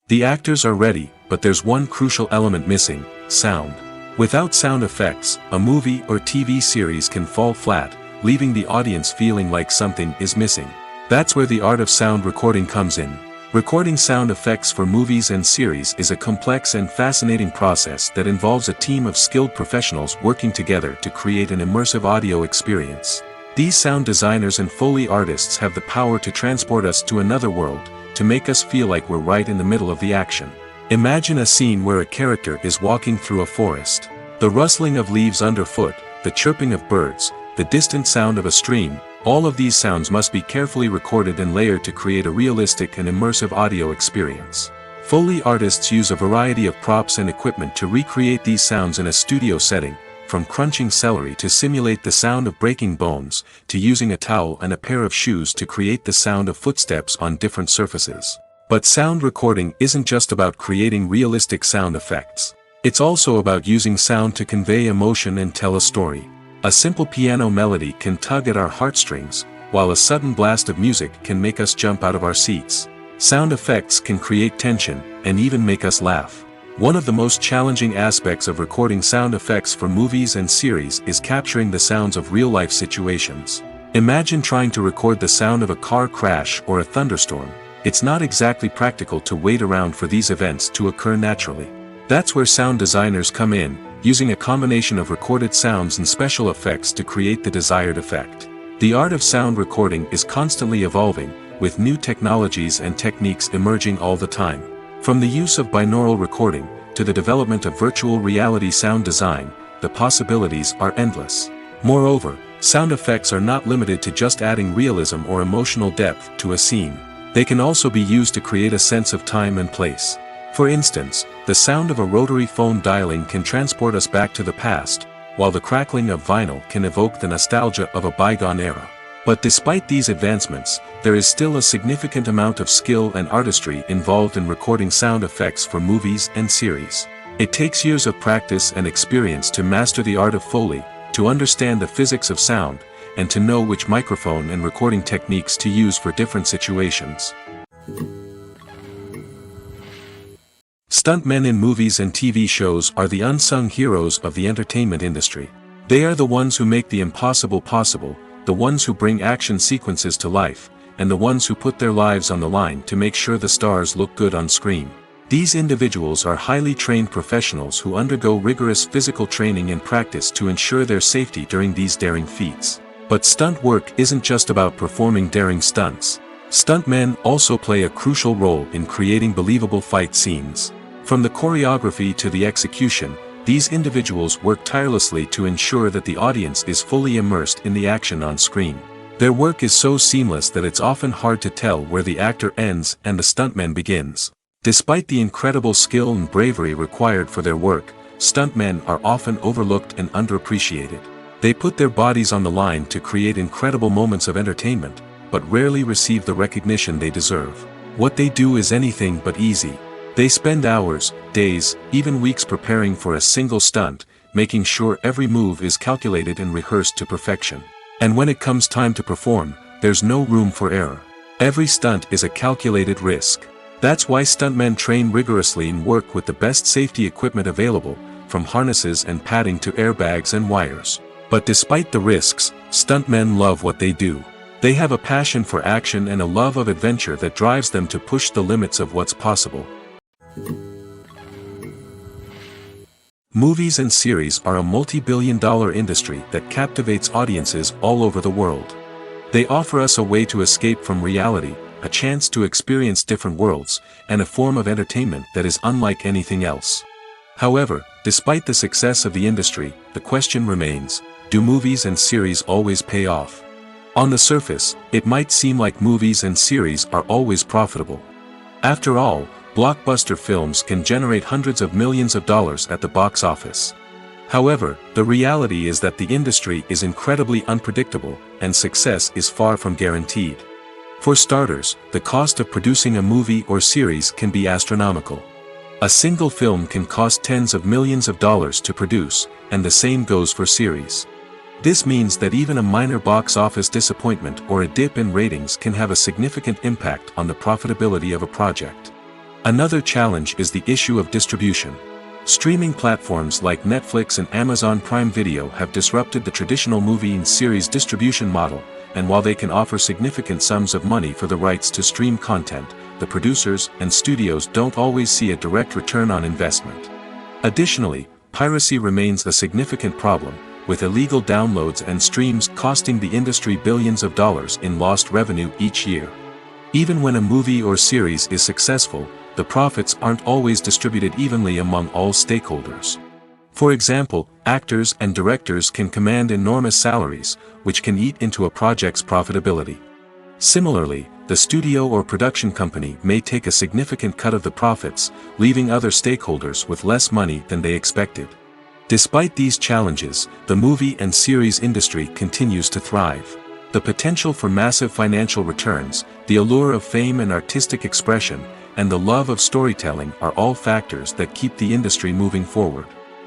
Speaker 1: The actors are ready, but there's one crucial element missing: sound. Without sound effects, a movie or TV series can fall flat, leaving the audience feeling like something is missing. That's where the art of sound recording comes in. Recording sound effects for movies and series is a complex and fascinating process that involves a team of skilled professionals working together to create an immersive audio experience. These sound designers and Foley artists have the power to transport us to another world, to make us feel like we're right in the middle of the action. Imagine a scene where a character is walking through a forest. The rustling of leaves underfoot, the chirping of birds, the distant sound of a stream, all of these sounds must be carefully recorded and layered to create a realistic and immersive audio experience. Foley artists use a variety of props and equipment to recreate these sounds in a studio setting, from crunching celery to simulate the sound of breaking bones, to using a towel and a pair of shoes to create the sound of footsteps on different surfaces. But sound recording isn't just about creating realistic sound effects. It's also about using sound to convey emotion and tell a story. A simple piano melody can tug at our heartstrings, while a sudden blast of music can make us jump out of our seats. Sound effects can create tension, and even make us laugh. One of the most challenging aspects of recording sound effects for movies and series is capturing the sounds of real-life situations. Imagine trying to record the sound of a car crash or a thunderstorm. It's not exactly practical to wait around for these events to occur naturally. That's where sound designers come in, using a combination of recorded sounds and special effects to create the desired effect. The art of sound recording is constantly evolving, with new technologies and techniques emerging all the time. From the use of binaural recording, to the development of virtual reality sound design, the possibilities are endless. Moreover, sound effects are not limited to just adding realism or emotional depth to a scene. They can also be used to create a sense of time and place. For instance, the sound of a rotary phone dialing can transport us back to the past, while the crackling of vinyl can evoke the nostalgia of a bygone era. But despite these advancements, there is still a significant amount of skill and artistry involved in recording sound effects for movies and series. It takes years of practice and experience to master the art of Foley, to understand the physics of sound, and to know which microphone and recording techniques to use for different situations. Stuntmen in movies and TV shows are the unsung heroes of the entertainment industry. They are the ones who make the impossible possible, the ones who bring action sequences to life, and the ones who put their lives on the line to make sure the stars look good on screen. These individuals are highly trained professionals who undergo rigorous physical training and practice to ensure their safety during these daring feats. But stunt work isn't just about performing daring stunts. Stuntmen also play a crucial role in creating believable fight scenes. From the choreography to the execution, these individuals work tirelessly to ensure that the audience is fully immersed in the action on screen. Their work is so seamless that it's often hard to tell where the actor ends and the stuntman begins. Despite the incredible skill and bravery required for their work, stuntmen are often overlooked and underappreciated. They put their bodies on the line to create incredible moments of entertainment, but rarely receive the recognition they deserve. What they do is anything but easy. They spend hours, days, even weeks preparing for a single stunt, making sure every move is calculated and rehearsed to perfection. And when it comes time to perform, there's no room for error. Every stunt is a calculated risk. That's why stuntmen train rigorously and work with the best safety equipment available, from harnesses and padding to airbags and wires. But despite the risks, stuntmen love what they do. They have a passion for action and a love of adventure that drives them to push the limits of what's possible. Movies and series are a multi-billion-dollar industry that captivates audiences all over the world. They offer us a way to escape from reality, a chance to experience different worlds, and a form of entertainment that is unlike anything else. However, despite the success of the industry, the question remains, do movies and series always pay off? On the surface, it might seem like movies and series are always profitable. After all, blockbuster films can generate hundreds of millions of dollars at the box office. However, the reality is that the industry is incredibly unpredictable, and success is far from guaranteed. For starters, the cost of producing a movie or series can be astronomical. A single film can cost tens of millions of dollars to produce, and the same goes for series. This means that even a minor box office disappointment or a dip in ratings can have a significant impact on the profitability of a project. Another challenge is the issue of distribution. Streaming platforms like Netflix and Amazon Prime Video have disrupted the traditional movie and series distribution model, and while they can offer significant sums of money for the rights to stream content, the producers and studios don't always see a direct return on investment. Additionally, piracy remains a significant problem, with illegal downloads and streams costing the industry billions of dollars in lost revenue each year. Even when a movie or series is successful, the profits aren't always distributed evenly among all stakeholders. For example, actors and directors can command enormous salaries, which can eat into a project's profitability. Similarly, the studio or production company may take a significant cut of the profits, leaving other stakeholders with less money than they expected. Despite these challenges, the movie and series industry continues to thrive. The potential for massive financial returns, the allure of fame and artistic expression, and the love of storytelling are all factors that keep the industry moving forward.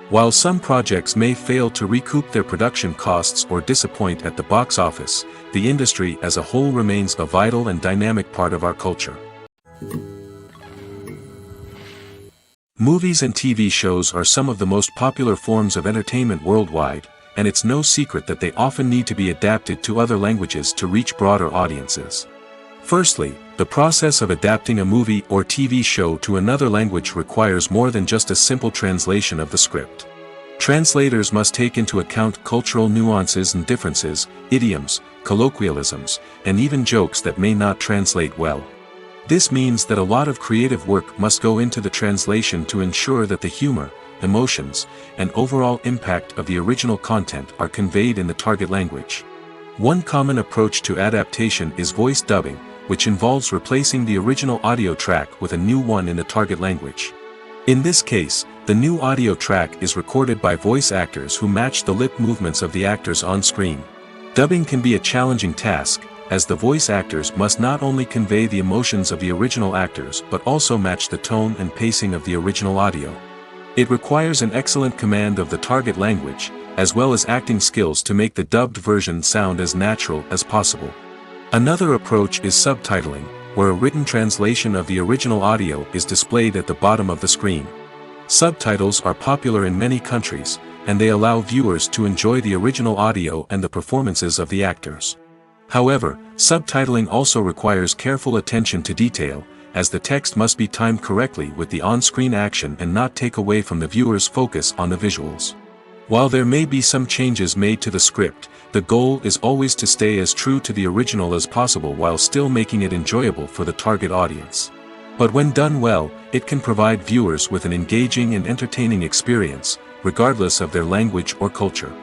Speaker 1: While some projects may fail to recoup their production costs or disappoint at the box office, the industry as a whole remains a vital and dynamic part of our culture. Movies and TV shows are some of the most popular forms of entertainment worldwide, and it's no secret that they often need to be adapted to other languages to reach broader audiences. Firstly, the process of adapting a movie or TV show to another language requires more than just a simple translation of the script. Translators must take into account cultural nuances and differences, idioms, colloquialisms, and even jokes that may not translate well. This means that a lot of creative work must go into the translation to ensure that the humor, emotions, and overall impact of the original content are conveyed in the target language. One common approach to adaptation is voice dubbing, which involves replacing the original audio track with a new one in the target language. In this case, the new audio track is recorded by voice actors who match the lip movements of the actors on screen. Dubbing can be a challenging task, as the voice actors must not only convey the emotions of the original actors but also match the tone and pacing of the original audio. It requires an excellent command of the target language, as well as acting skills to make the dubbed version sound as natural as possible. Another approach is subtitling, where a written translation of the original audio is displayed at the bottom of the screen. Subtitles are popular in many countries, and they allow viewers to enjoy the original audio and the performances of the actors. However, subtitling also requires careful attention to detail, as the text must be timed correctly with the on-screen action and not take away from the viewer's focus on the visuals. While there may be some changes made to the script, the goal is always to stay as true to the original as possible while still making it enjoyable for the target audience. But when done well, it can provide viewers with an engaging and entertaining experience, regardless of their language or culture.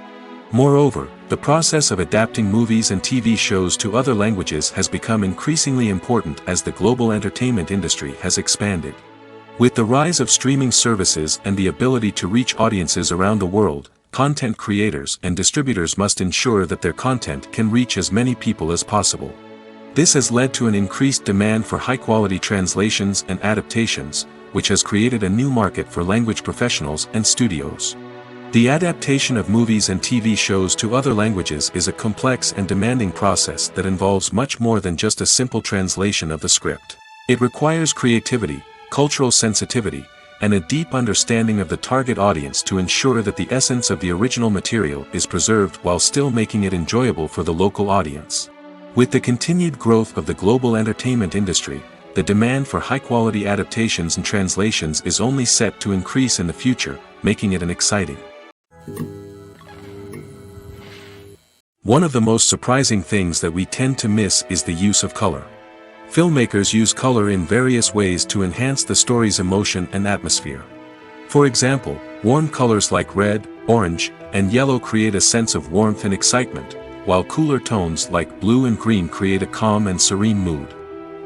Speaker 1: Moreover, the process of adapting movies and TV shows to other languages has become increasingly important as the global entertainment industry has expanded. With the rise of streaming services and the ability to reach audiences around the world, content creators and distributors must ensure that their content can reach as many people as possible. This has led to an increased demand for high-quality translations and adaptations, which has created a new market for language professionals and studios. The adaptation of movies and TV shows to other languages is a complex and demanding process that involves much more than just a simple translation of the script. It requires creativity, cultural sensitivity, and a deep understanding of the target audience to ensure that the essence of the original material is preserved while still making it enjoyable for the local audience. With the continued growth of the global entertainment industry, the demand for high-quality adaptations and translations is only set to increase in the future, making it an exciting. One of the most surprising things that we tend to miss is the use of color. Filmmakers use color in various ways to enhance the story's emotion and atmosphere. For example, warm colors like red, orange, and yellow create a sense of warmth and excitement, while cooler tones like blue and green create a calm and serene mood.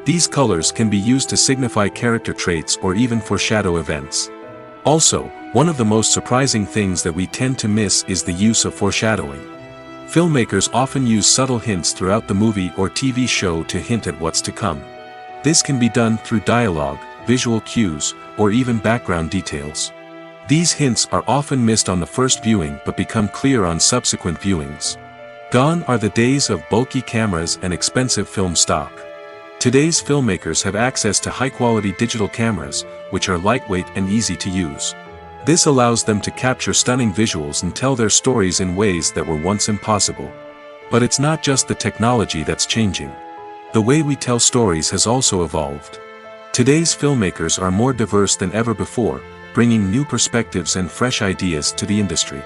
Speaker 1: These colors can be used to signify character traits or even foreshadow events. Also, one of the most surprising things that we tend to miss is the use of foreshadowing. Filmmakers often use subtle hints throughout the movie or TV show to hint at what's to come. This can be done through dialogue, visual cues, or even background details. These hints are often missed on the first viewing but become clear on subsequent viewings. Gone are the days of bulky cameras and expensive film stock. Today's filmmakers have access to high-quality digital cameras, which are lightweight and easy to use. This allows them to capture stunning visuals and tell their stories in ways that were once impossible. But it's not just the technology that's changing. The way we tell stories has also evolved. Today's filmmakers are more diverse than ever before, bringing new perspectives and fresh ideas to the industry.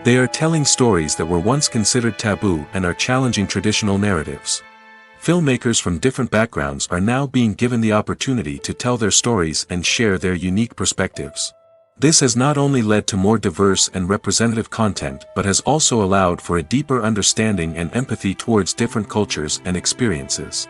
Speaker 1: They are telling stories that were once considered taboo and are challenging traditional narratives. Filmmakers from different backgrounds are now being given the opportunity to tell their stories and share their unique perspectives. This has not only led to more diverse and representative content but has also allowed for a deeper understanding and empathy towards different cultures and experiences.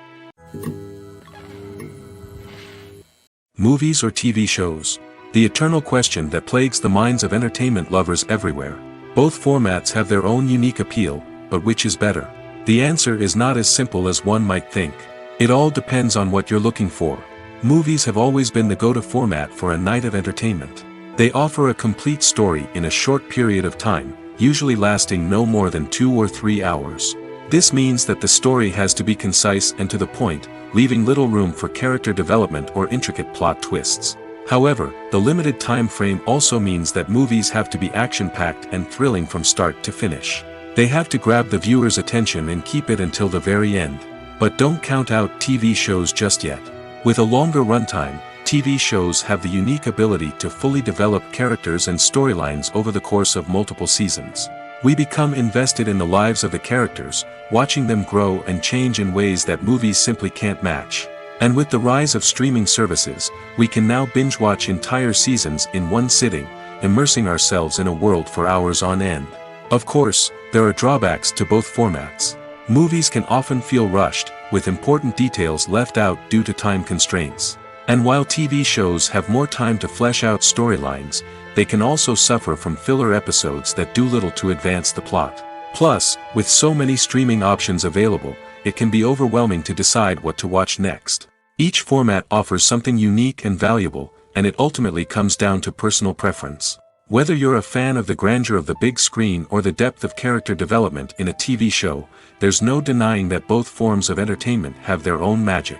Speaker 1: Movies or TV shows? The eternal question that plagues the minds of entertainment lovers everywhere. Both formats have their own unique appeal, but which is better? The answer is not as simple as one might think. It all depends on what you're looking for. Movies have always been the go-to format for a night of entertainment. They offer a complete story in a short period of time, usually lasting no more than 2 or 3 hours. This means that the story has to be concise and to the point, leaving little room for character development or intricate plot twists. However, the limited time frame also means that movies have to be action-packed and thrilling from start to finish. They have to grab the viewer's attention and keep it until the very end. But don't count out TV shows just yet. With a longer runtime, TV shows have the unique ability to fully develop characters and storylines over the course of multiple seasons. We become invested in the lives of the characters, watching them grow and change in ways that movies simply can't match. And with the rise of streaming services, we can now binge-watch entire seasons in one sitting, immersing ourselves in a world for hours on end. Of course, there are drawbacks to both formats. Movies can often feel rushed, with important details left out due to time constraints. And while TV shows have more time to flesh out storylines, they can also suffer from filler episodes that do little to advance the plot. Plus, with so many streaming options available, it can be overwhelming to decide what to watch next. Each format offers something unique and valuable, and it ultimately comes down to personal preference. Whether you're a fan of the grandeur of the big screen or the depth of character development in a TV show, there's no denying that both forms of entertainment have their own magic.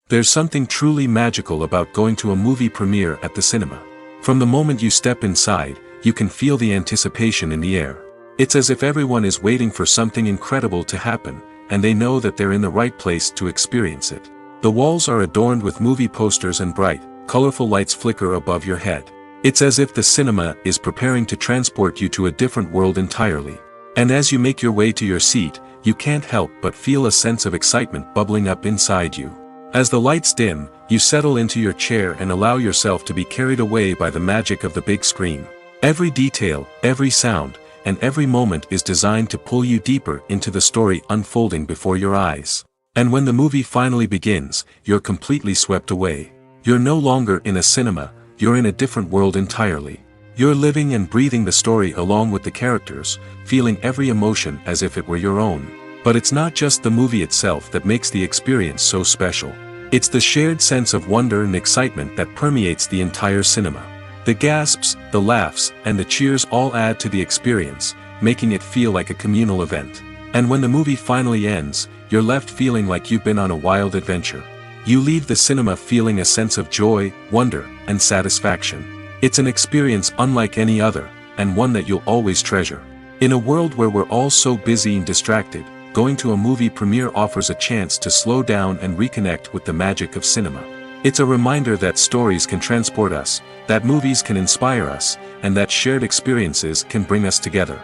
Speaker 1: There's something truly magical about going to a movie premiere at the cinema. From the moment you step inside, you can feel the anticipation in the air. It's as if everyone is waiting for something incredible to happen, and they know that they're in the right place to experience it. The walls are adorned with movie posters and bright, colorful lights flicker above your head. It's as if the cinema is preparing to transport you to a different world entirely. And as you make your way to your seat, you can't help but feel a sense of excitement bubbling up inside you. As the lights dim, you settle into your chair and allow yourself to be carried away by the magic of the big screen. Every detail, every sound, and every moment is designed to pull you deeper into the story unfolding before your eyes. And when the movie finally begins, you're completely swept away. You're no longer in a cinema, you're in a different world entirely. You're living and breathing the story along with the characters, feeling every emotion as if it were your own. But it's not just the movie itself that makes the experience so special. It's the shared sense of wonder and excitement that permeates the entire cinema. The gasps, the laughs, and the cheers all add to the experience, making it feel like a communal event. And when the movie finally ends, you're left feeling like you've been on a wild adventure. You leave the cinema feeling a sense of joy, wonder, and satisfaction. It's an experience unlike any other, and one that you'll always treasure. In a world where we're all so busy and distracted, going to a movie premiere offers a chance to slow down and reconnect with the magic of cinema. It's a reminder that stories can transport us, that movies can inspire us, and that shared experiences can bring us together.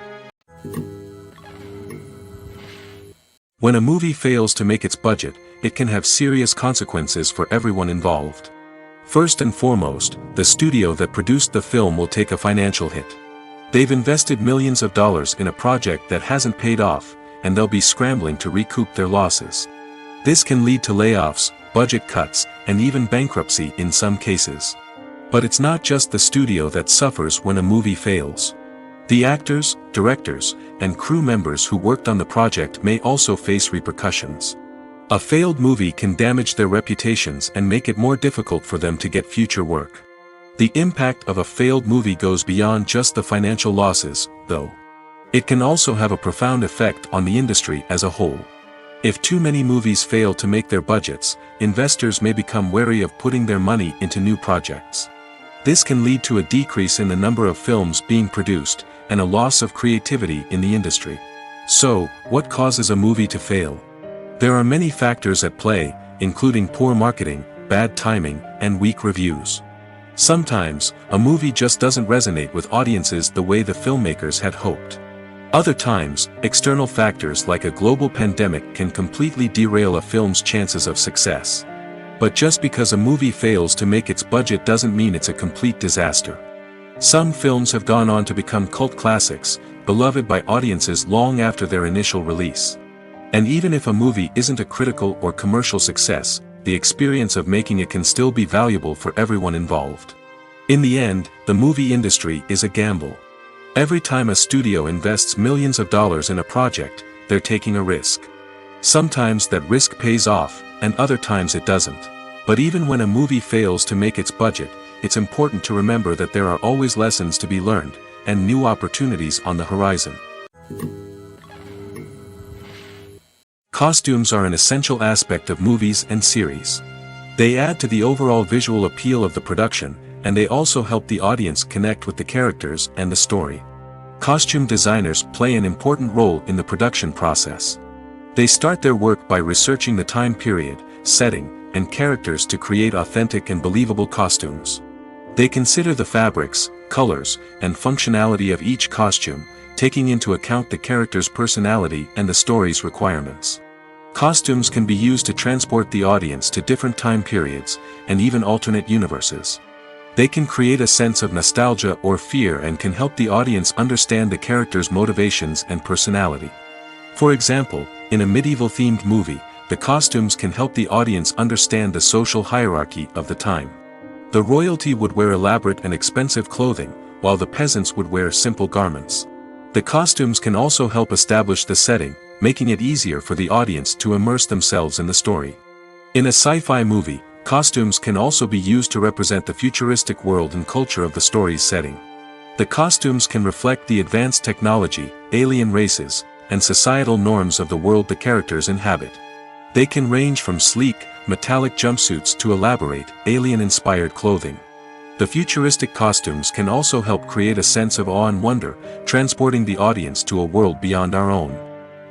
Speaker 1: When a movie fails to make its budget, it can have serious consequences for everyone involved. First and foremost, the studio that produced the film will take a financial hit. They've invested millions of dollars in a project that hasn't paid off, and they'll be scrambling to recoup their losses. This can lead to layoffs, budget cuts, and even bankruptcy in some cases. But it's not just the studio that suffers when a movie fails. The actors, directors, and crew members who worked on the project may also face repercussions. A failed movie can damage their reputations and make it more difficult for them to get future work. The impact of a failed movie goes beyond just the financial losses, though. It can also have a profound effect on the industry as a whole. If too many movies fail to make their budgets, investors may become wary of putting their money into new projects. This can lead to a decrease in the number of films being produced, and a loss of creativity in the industry. So, what causes a movie to fail? There are many factors at play, including poor marketing, bad timing, and weak reviews. Sometimes, a movie just doesn't resonate with audiences the way the filmmakers had hoped. Other times, external factors like a global pandemic can completely derail a film's chances of success. But just because a movie fails to make its budget doesn't mean it's a complete disaster. Some films have gone on to become cult classics, beloved by audiences long after their initial release. And even if a movie isn't a critical or commercial success, the experience of making it can still be valuable for everyone involved. In the end, the movie industry is a gamble. Every time a studio invests millions of dollars in a project, they're taking a risk. Sometimes that risk pays off, and other times it doesn't. But even when a movie fails to make its budget, it's important to remember that there are always lessons to be learned, and new opportunities on the horizon. Costumes are an essential aspect of movies and series. They add to the overall visual appeal of the production, and they also help the audience connect with the characters and the story. Costume designers play an important role in the production process. They start their work by researching the time period, setting, and characters to create authentic and believable costumes. They consider the fabrics, colors, and functionality of each costume, taking into account the character's personality and the story's requirements. Costumes can be used to transport the audience to different time periods, and even alternate universes. They can create a sense of nostalgia or fear and can help the audience understand the character's motivations and personality. For example, in a medieval-themed movie, the costumes can help the audience understand the social hierarchy of the time. The royalty would wear elaborate and expensive clothing, while the peasants would wear simple garments. The costumes can also help establish the setting, making it easier for the audience to immerse themselves in the story. In a sci-fi movie, costumes can also be used to represent the futuristic world and culture of the story's setting. The costumes can reflect the advanced technology, alien races, and societal norms of the world the characters inhabit. They can range from sleek, metallic jumpsuits to elaborate, alien-inspired clothing. The futuristic costumes can also help create a sense of awe and wonder, transporting the audience to a world beyond our own.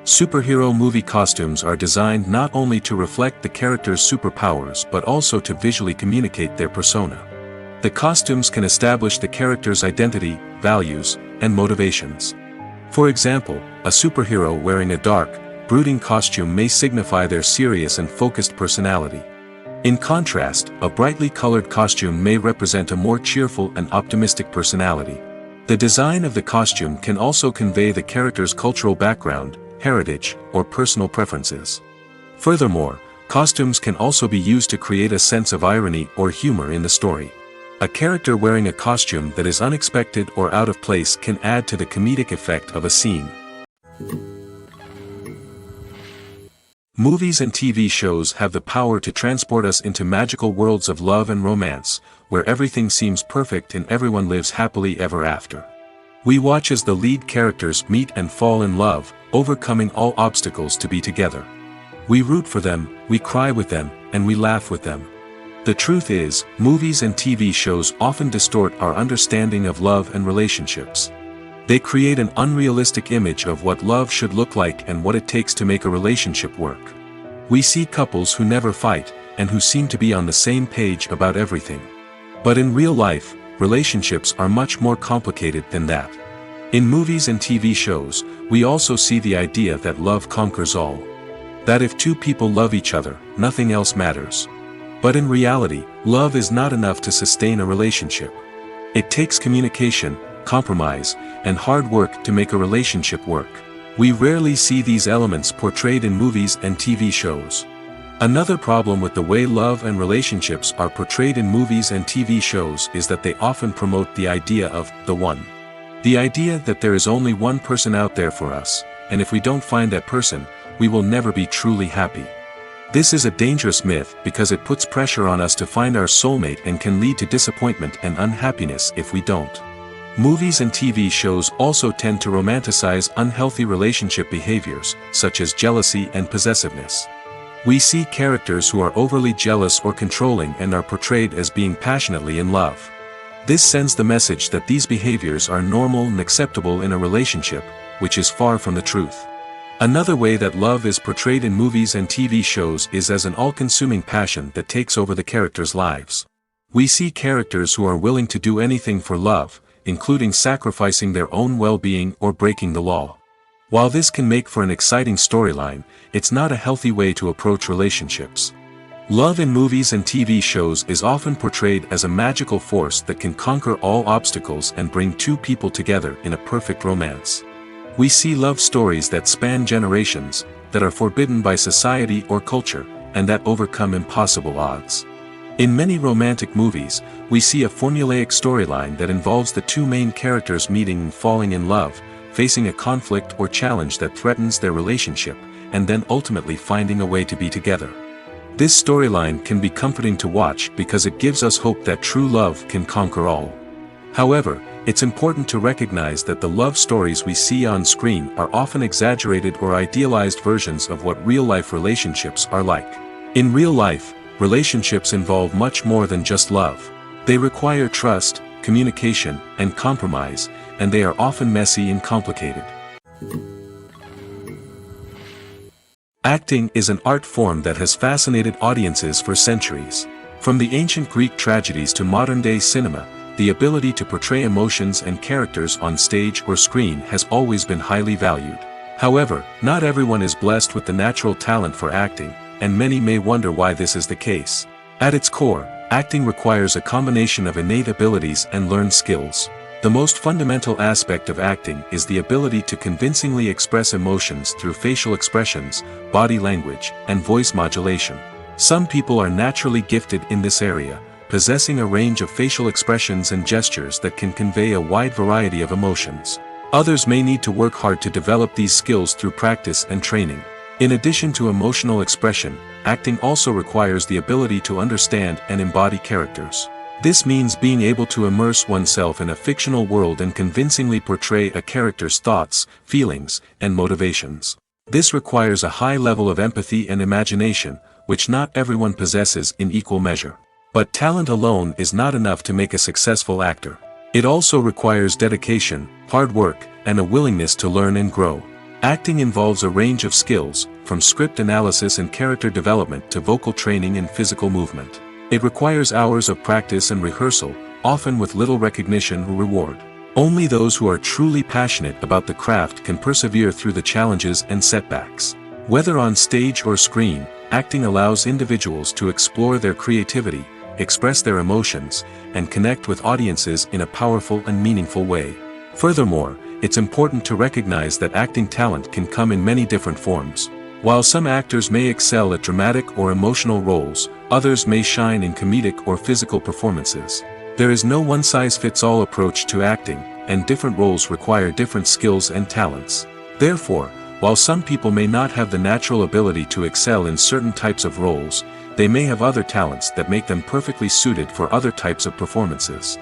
Speaker 1: Superhero movie costumes are designed not only to reflect the character's superpowers but also to visually communicate their persona. The costumes can establish the character's identity, values, and motivations. For example, a superhero wearing a dark, brooding costume may signify their serious and focused personality. In contrast, a brightly colored costume may represent a more cheerful and optimistic personality. The design of the costume can also convey the character's cultural background, heritage, or personal preferences. Furthermore, costumes can also be used to create a sense of irony or humor in the story. A character wearing a costume that is unexpected or out of place can add to the comedic effect of a scene. Movies and TV shows have the power to transport us into magical worlds of love and romance, where everything seems perfect and everyone lives happily ever after. We watch as the lead characters meet and fall in love, overcoming all obstacles to be together. We root for them, we cry with them, and we laugh with them. The truth is, movies and TV shows often distort our understanding of love and relationships. They create an unrealistic image of what love should look like and what it takes to make a relationship work. We see couples who never fight, and who seem to be on the same page about everything. But in real life, relationships are much more complicated than that. In movies and TV shows, we also see the idea that love conquers all. That if two people love each other, nothing else matters. But in reality, love is not enough to sustain a relationship. It takes communication, compromise, and hard work to make a relationship work. We rarely see these elements portrayed in movies and TV shows. Another problem with the way love and relationships are portrayed in movies and TV shows is that they often promote the idea of the one. The idea that there is only one person out there for us, and if we don't find that person, we will never be truly happy. This is a dangerous myth because it puts pressure on us to find our soulmate and can lead to disappointment and unhappiness if we don't. Movies and TV shows also tend to romanticize unhealthy relationship behaviors, such as jealousy and possessiveness. We see characters who are overly jealous or controlling and are portrayed as being passionately in love. This sends the message that these behaviors are normal and acceptable in a relationship, which is far from the truth. Another way that love is portrayed in movies and TV shows is as an all-consuming passion that takes over the characters' lives. We see characters who are willing to do anything for love, including sacrificing their own well-being or breaking the law. While this can make for an exciting storyline, it's not a healthy way to approach relationships. Love in movies and TV shows is often portrayed as a magical force that can conquer all obstacles and bring two people together in a perfect romance. We see love stories that span generations, that are forbidden by society or culture, and that overcome impossible odds. In many romantic movies, we see a formulaic storyline that involves the two main characters meeting and falling in love, facing a conflict or challenge that threatens their relationship, and then ultimately finding a way to be together. This storyline can be comforting to watch because it gives us hope that true love can conquer all. However, it's important to recognize that the love stories we see on screen are often exaggerated or idealized versions of what real-life relationships are like. In real life, relationships involve much more than just love. They require trust, communication, and compromise, and they are often messy and complicated. Acting is an art form that has fascinated audiences for centuries. From the ancient Greek tragedies to modern-day cinema, the ability to portray emotions and characters on stage or screen has always been highly valued. However, not everyone is blessed with the natural talent for acting, and many may wonder why this is the case. At its core, acting requires a combination of innate abilities and learned skills. The most fundamental aspect of acting is the ability to convincingly express emotions through facial expressions, body language, and voice modulation. Some people are naturally gifted in this area, possessing a range of facial expressions and gestures that can convey a wide variety of emotions. Others may need to work hard to develop these skills through practice and training. In addition to emotional expression, acting also requires the ability to understand and embody characters. This means being able to immerse oneself in a fictional world and convincingly portray a character's thoughts, feelings, and motivations. This requires a high level of empathy and imagination, which not everyone possesses in equal measure. But talent alone is not enough to make a successful actor. It also requires dedication, hard work, and a willingness to learn and grow. Acting involves a range of skills, from script analysis and character development to vocal training and physical movement. It requires hours of practice and rehearsal, often with little recognition or reward. Only those who are truly passionate about the craft can persevere through the challenges and setbacks. Whether on stage or screen, acting allows individuals to explore their creativity, express their emotions, and connect with audiences in a powerful and meaningful way. Furthermore, it's important to recognize that acting talent can come in many different forms. While some actors may excel at dramatic or emotional roles, others may shine in comedic or physical performances. There is no one-size-fits-all approach to acting, and different roles require different skills and talents. Therefore, while some people may not have the natural ability to excel in certain types of roles, they may have other talents that make them perfectly suited for other types of performances.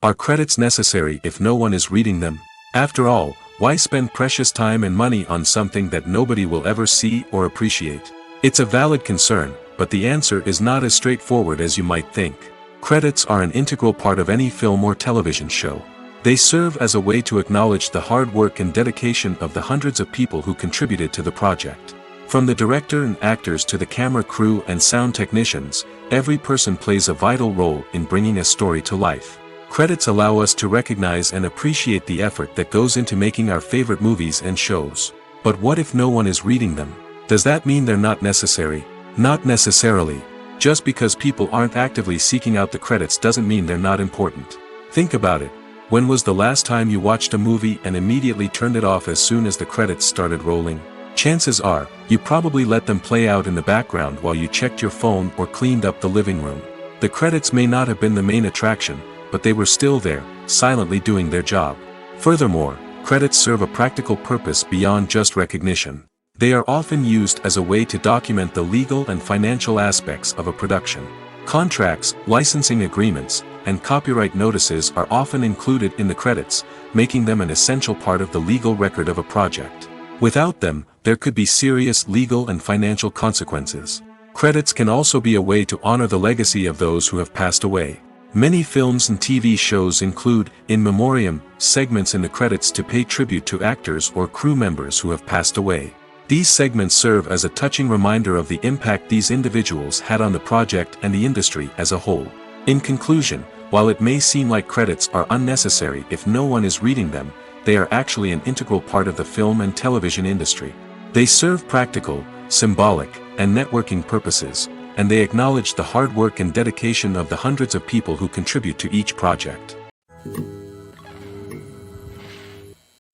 Speaker 1: Are credits necessary if no one is reading them? After all, why spend precious time and money on something that nobody will ever see or appreciate? It's a valid concern, but the answer is not as straightforward as you might think. Credits are an integral part of any film or television show. They serve as a way to acknowledge the hard work and dedication of the hundreds of people who contributed to the project. From the director and actors to the camera crew and sound technicians, every person plays a vital role in bringing a story to life. Credits allow us to recognize and appreciate the effort that goes into making our favorite movies and shows. But what if no one is reading them? Does that mean they're not necessary? Not necessarily. Just because people aren't actively seeking out the credits doesn't mean they're not important. Think about it. When was the last time you watched a movie and immediately turned it off as soon as the credits started rolling? Chances are, you probably let them play out in the background while you checked your phone or cleaned up the living room. The credits may not have been the main attraction, but they were still there, silently doing their job. Furthermore, credits serve a practical purpose beyond just recognition. They are often used as a way to document the legal and financial aspects of a production. Contracts, licensing agreements, and copyright notices are often included in the credits, making them an essential part of the legal record of a project. Without them, there could be serious legal and financial consequences. Credits can also be a way to honor the legacy of those who have passed away. Many films and TV shows include, in memoriam, segments in the credits to pay tribute to actors or crew members who have passed away. These segments serve as a touching reminder of the impact these individuals had on the project and the industry as a whole. In conclusion, while it may seem like credits are unnecessary if no one is reading them, they are actually an integral part of the film and television industry. They serve practical, symbolic, and networking purposes, and they acknowledge the hard work and dedication of the hundreds of people who contribute to each project.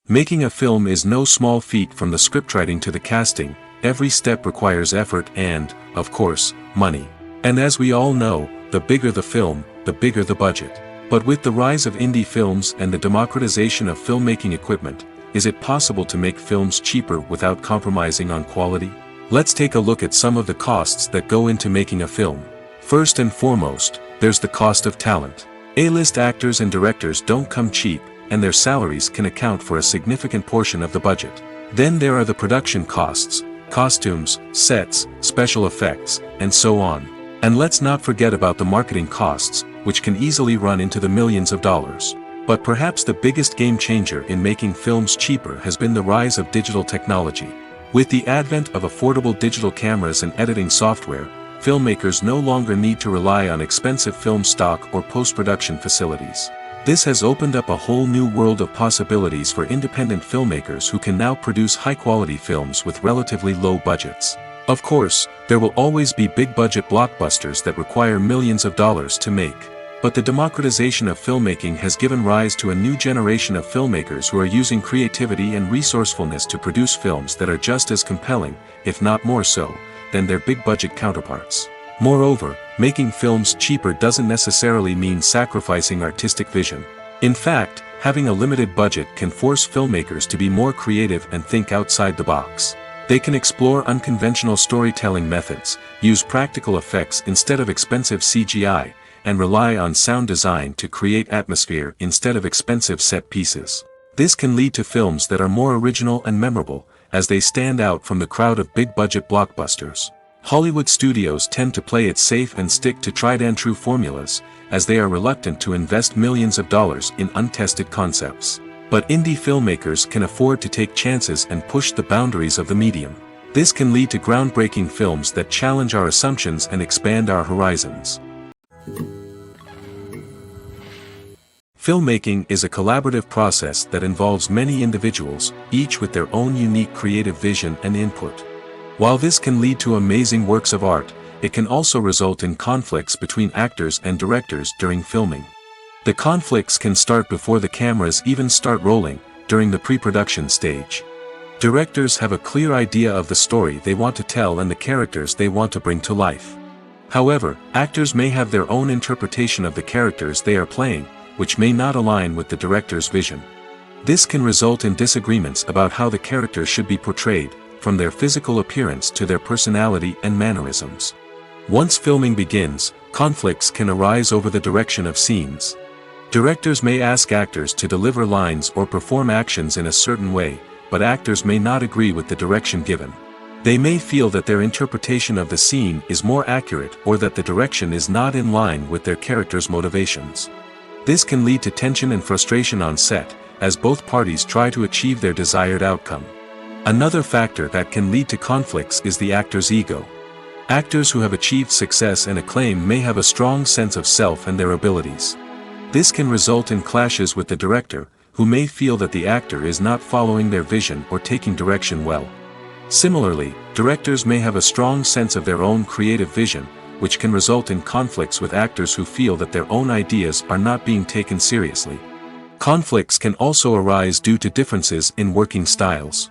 Speaker 1: Making a film is no small feat. From the scriptwriting to the casting, every step requires effort and, of course, money. And as we all know, the bigger the film, the bigger the budget. But with the rise of indie films and the democratization of filmmaking equipment, is it possible to make films cheaper without compromising on quality? Let's take a look at some of the costs that go into making a film. First and foremost, there's the cost of talent. A-list actors and directors don't come cheap, and their salaries can account for a significant portion of the budget. Then there are the production costs, costumes, sets, special effects, and so on. And let's not forget about the marketing costs, which can easily run into the millions of dollars. But perhaps the biggest game changer in making films cheaper has been the rise of digital technology. With the advent of affordable digital cameras and editing software, filmmakers no longer need to rely on expensive film stock or post-production facilities. This has opened up a whole new world of possibilities for independent filmmakers who can now produce high-quality films with relatively low budgets. Of course, there will always be big-budget blockbusters that require millions of dollars to make. But the democratization of filmmaking has given rise to a new generation of filmmakers who are using creativity and resourcefulness to produce films that are just as compelling, if not more so, than their big-budget counterparts. Moreover, making films cheaper doesn't necessarily mean sacrificing artistic vision. In fact, having a limited budget can force filmmakers to be more creative and think outside the box. They can explore unconventional storytelling methods, use practical effects instead of expensive CGI, and rely on sound design to create atmosphere instead of expensive set pieces. This can lead to films that are more original and memorable, as they stand out from the crowd of big-budget blockbusters. Hollywood studios tend to play it safe and stick to tried-and-true formulas, as they are reluctant to invest millions of dollars in untested concepts. But indie filmmakers can afford to take chances and push the boundaries of the medium. This can lead to groundbreaking films that challenge our assumptions and expand our horizons. Filmmaking is a collaborative process that involves many individuals, each with their own unique creative vision and input. While this can lead to amazing works of art, it can also result in conflicts between actors and directors during filming. The conflicts can start before the cameras even start rolling, during the pre-production stage. Directors have a clear idea of the story they want to tell and the characters they want to bring to life. However, actors may have their own interpretation of the characters they are playing, which may not align with the director's vision. This can result in disagreements about how the characters should be portrayed, from their physical appearance to their personality and mannerisms. Once filming begins, conflicts can arise over the direction of scenes. Directors may ask actors to deliver lines or perform actions in a certain way, but actors may not agree with the direction given. They may feel that their interpretation of the scene is more accurate or that the direction is not in line with their character's motivations. This can lead to tension and frustration on set, as both parties try to achieve their desired outcome. Another factor that can lead to conflicts is the actor's ego. Actors who have achieved success and acclaim may have a strong sense of self and their abilities. This can result in clashes with the director, who may feel that the actor is not following their vision or taking direction well. Similarly, directors may have a strong sense of their own creative vision, which can result in conflicts with actors who feel that their own ideas are not being taken seriously. Conflicts can also arise due to differences in working styles.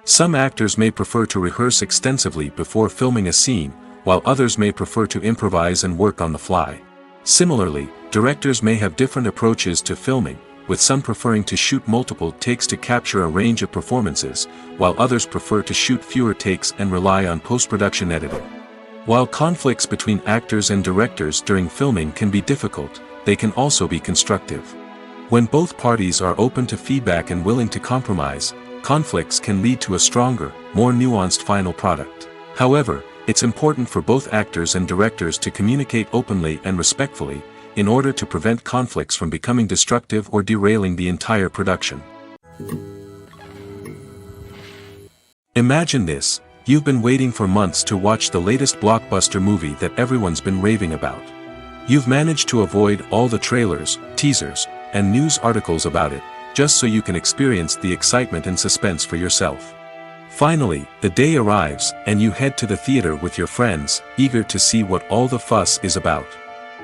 Speaker 1: Some actors may prefer to rehearse extensively before filming a scene, while others may prefer to improvise and work on the fly. Similarly, directors may have different approaches to filming, with some preferring to shoot multiple takes to capture a range of performances, while others prefer to shoot fewer takes and rely on post-production editing. While conflicts between actors and directors during filming can be difficult, they can also be constructive. When both parties are open to feedback and willing to compromise, conflicts can lead to a stronger, more nuanced final product. However, it's important for both actors and directors to communicate openly and respectfully, in order to prevent conflicts from becoming destructive or derailing the entire production. Imagine this: you've been waiting for months to watch the latest blockbuster movie that everyone's been raving about. You've managed to avoid all the trailers, teasers, and news articles about it, just so you can experience the excitement and suspense for yourself. Finally, the day arrives, and you head to the theater with your friends, eager to see what all the fuss is about.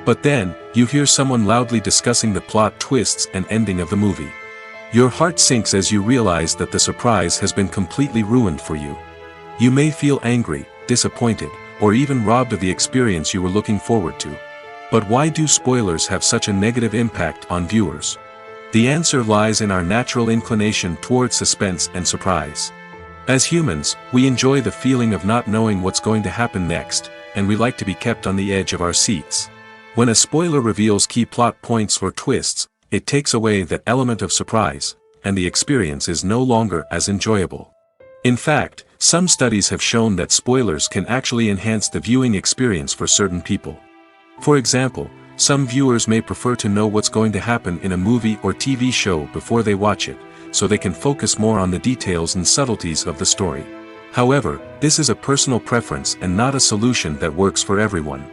Speaker 1: But then, you hear someone loudly discussing the plot twists and ending of the movie. Your heart sinks as you realize that the surprise has been completely ruined for you. You may feel angry, disappointed, or even robbed of the experience you were looking forward to. But why do spoilers have such a negative impact on viewers? The answer lies in our natural inclination towards suspense and surprise. As humans, we enjoy the feeling of not knowing what's going to happen next, and we like to be kept on the edge of our seats. When a spoiler reveals key plot points or twists, it takes away that element of surprise, and the experience is no longer as enjoyable. In fact, some studies have shown that spoilers can actually enhance the viewing experience for certain people. For example, some viewers may prefer to know what's going to happen in a movie or TV show before they watch it, so they can focus more on the details and subtleties of the story. However, this is a personal preference and not a solution that works for everyone.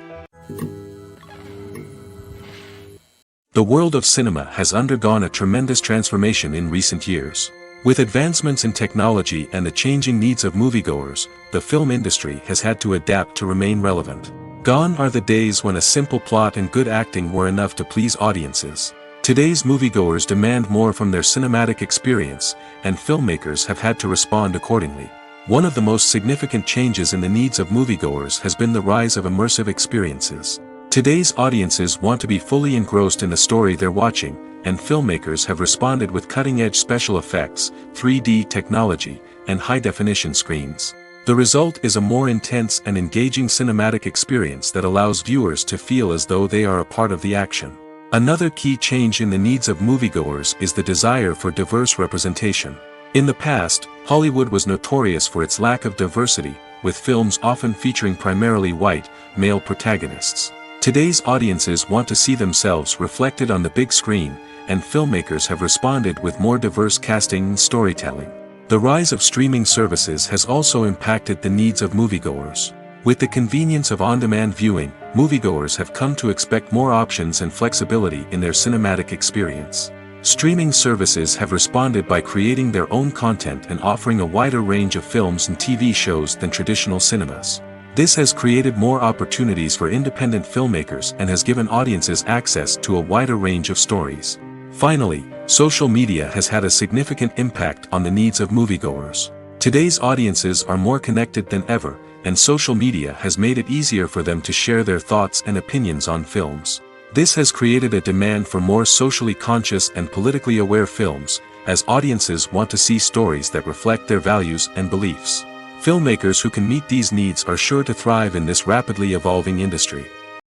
Speaker 1: The world of cinema has undergone a tremendous transformation in recent years. With advancements in technology and the changing needs of moviegoers, the film industry has had to adapt to remain relevant. Gone are the days when a simple plot and good acting were enough to please audiences. Today's moviegoers demand more from their cinematic experience, and filmmakers have had to respond accordingly. One of the most significant changes in the needs of moviegoers has been the rise of immersive experiences. Today's audiences want to be fully engrossed in the story they're watching, and filmmakers have responded with cutting-edge special effects, 3D technology, and high-definition screens. The result is a more intense and engaging cinematic experience that allows viewers to feel as though they are a part of the action. Another key change in the needs of moviegoers is the desire for diverse representation. In the past, Hollywood was notorious for its lack of diversity, with films often featuring primarily white, male protagonists. Today's audiences want to see themselves reflected on the big screen, and filmmakers have responded with more diverse casting and storytelling. The rise of streaming services has also impacted the needs of moviegoers. With the convenience of on-demand viewing, moviegoers have come to expect more options and flexibility in their cinematic experience. Streaming services have responded by creating their own content and offering a wider range of films and TV shows than traditional cinemas. This has created more opportunities for independent filmmakers and has given audiences access to a wider range of stories. Finally, social media has had a significant impact on the needs of moviegoers. Today's audiences are more connected than ever, and social media has made it easier for them to share their thoughts and opinions on films. This has created a demand for more socially conscious and politically aware films, as audiences want to see stories that reflect their values and beliefs. Filmmakers who can meet these needs are sure to thrive in this rapidly evolving industry.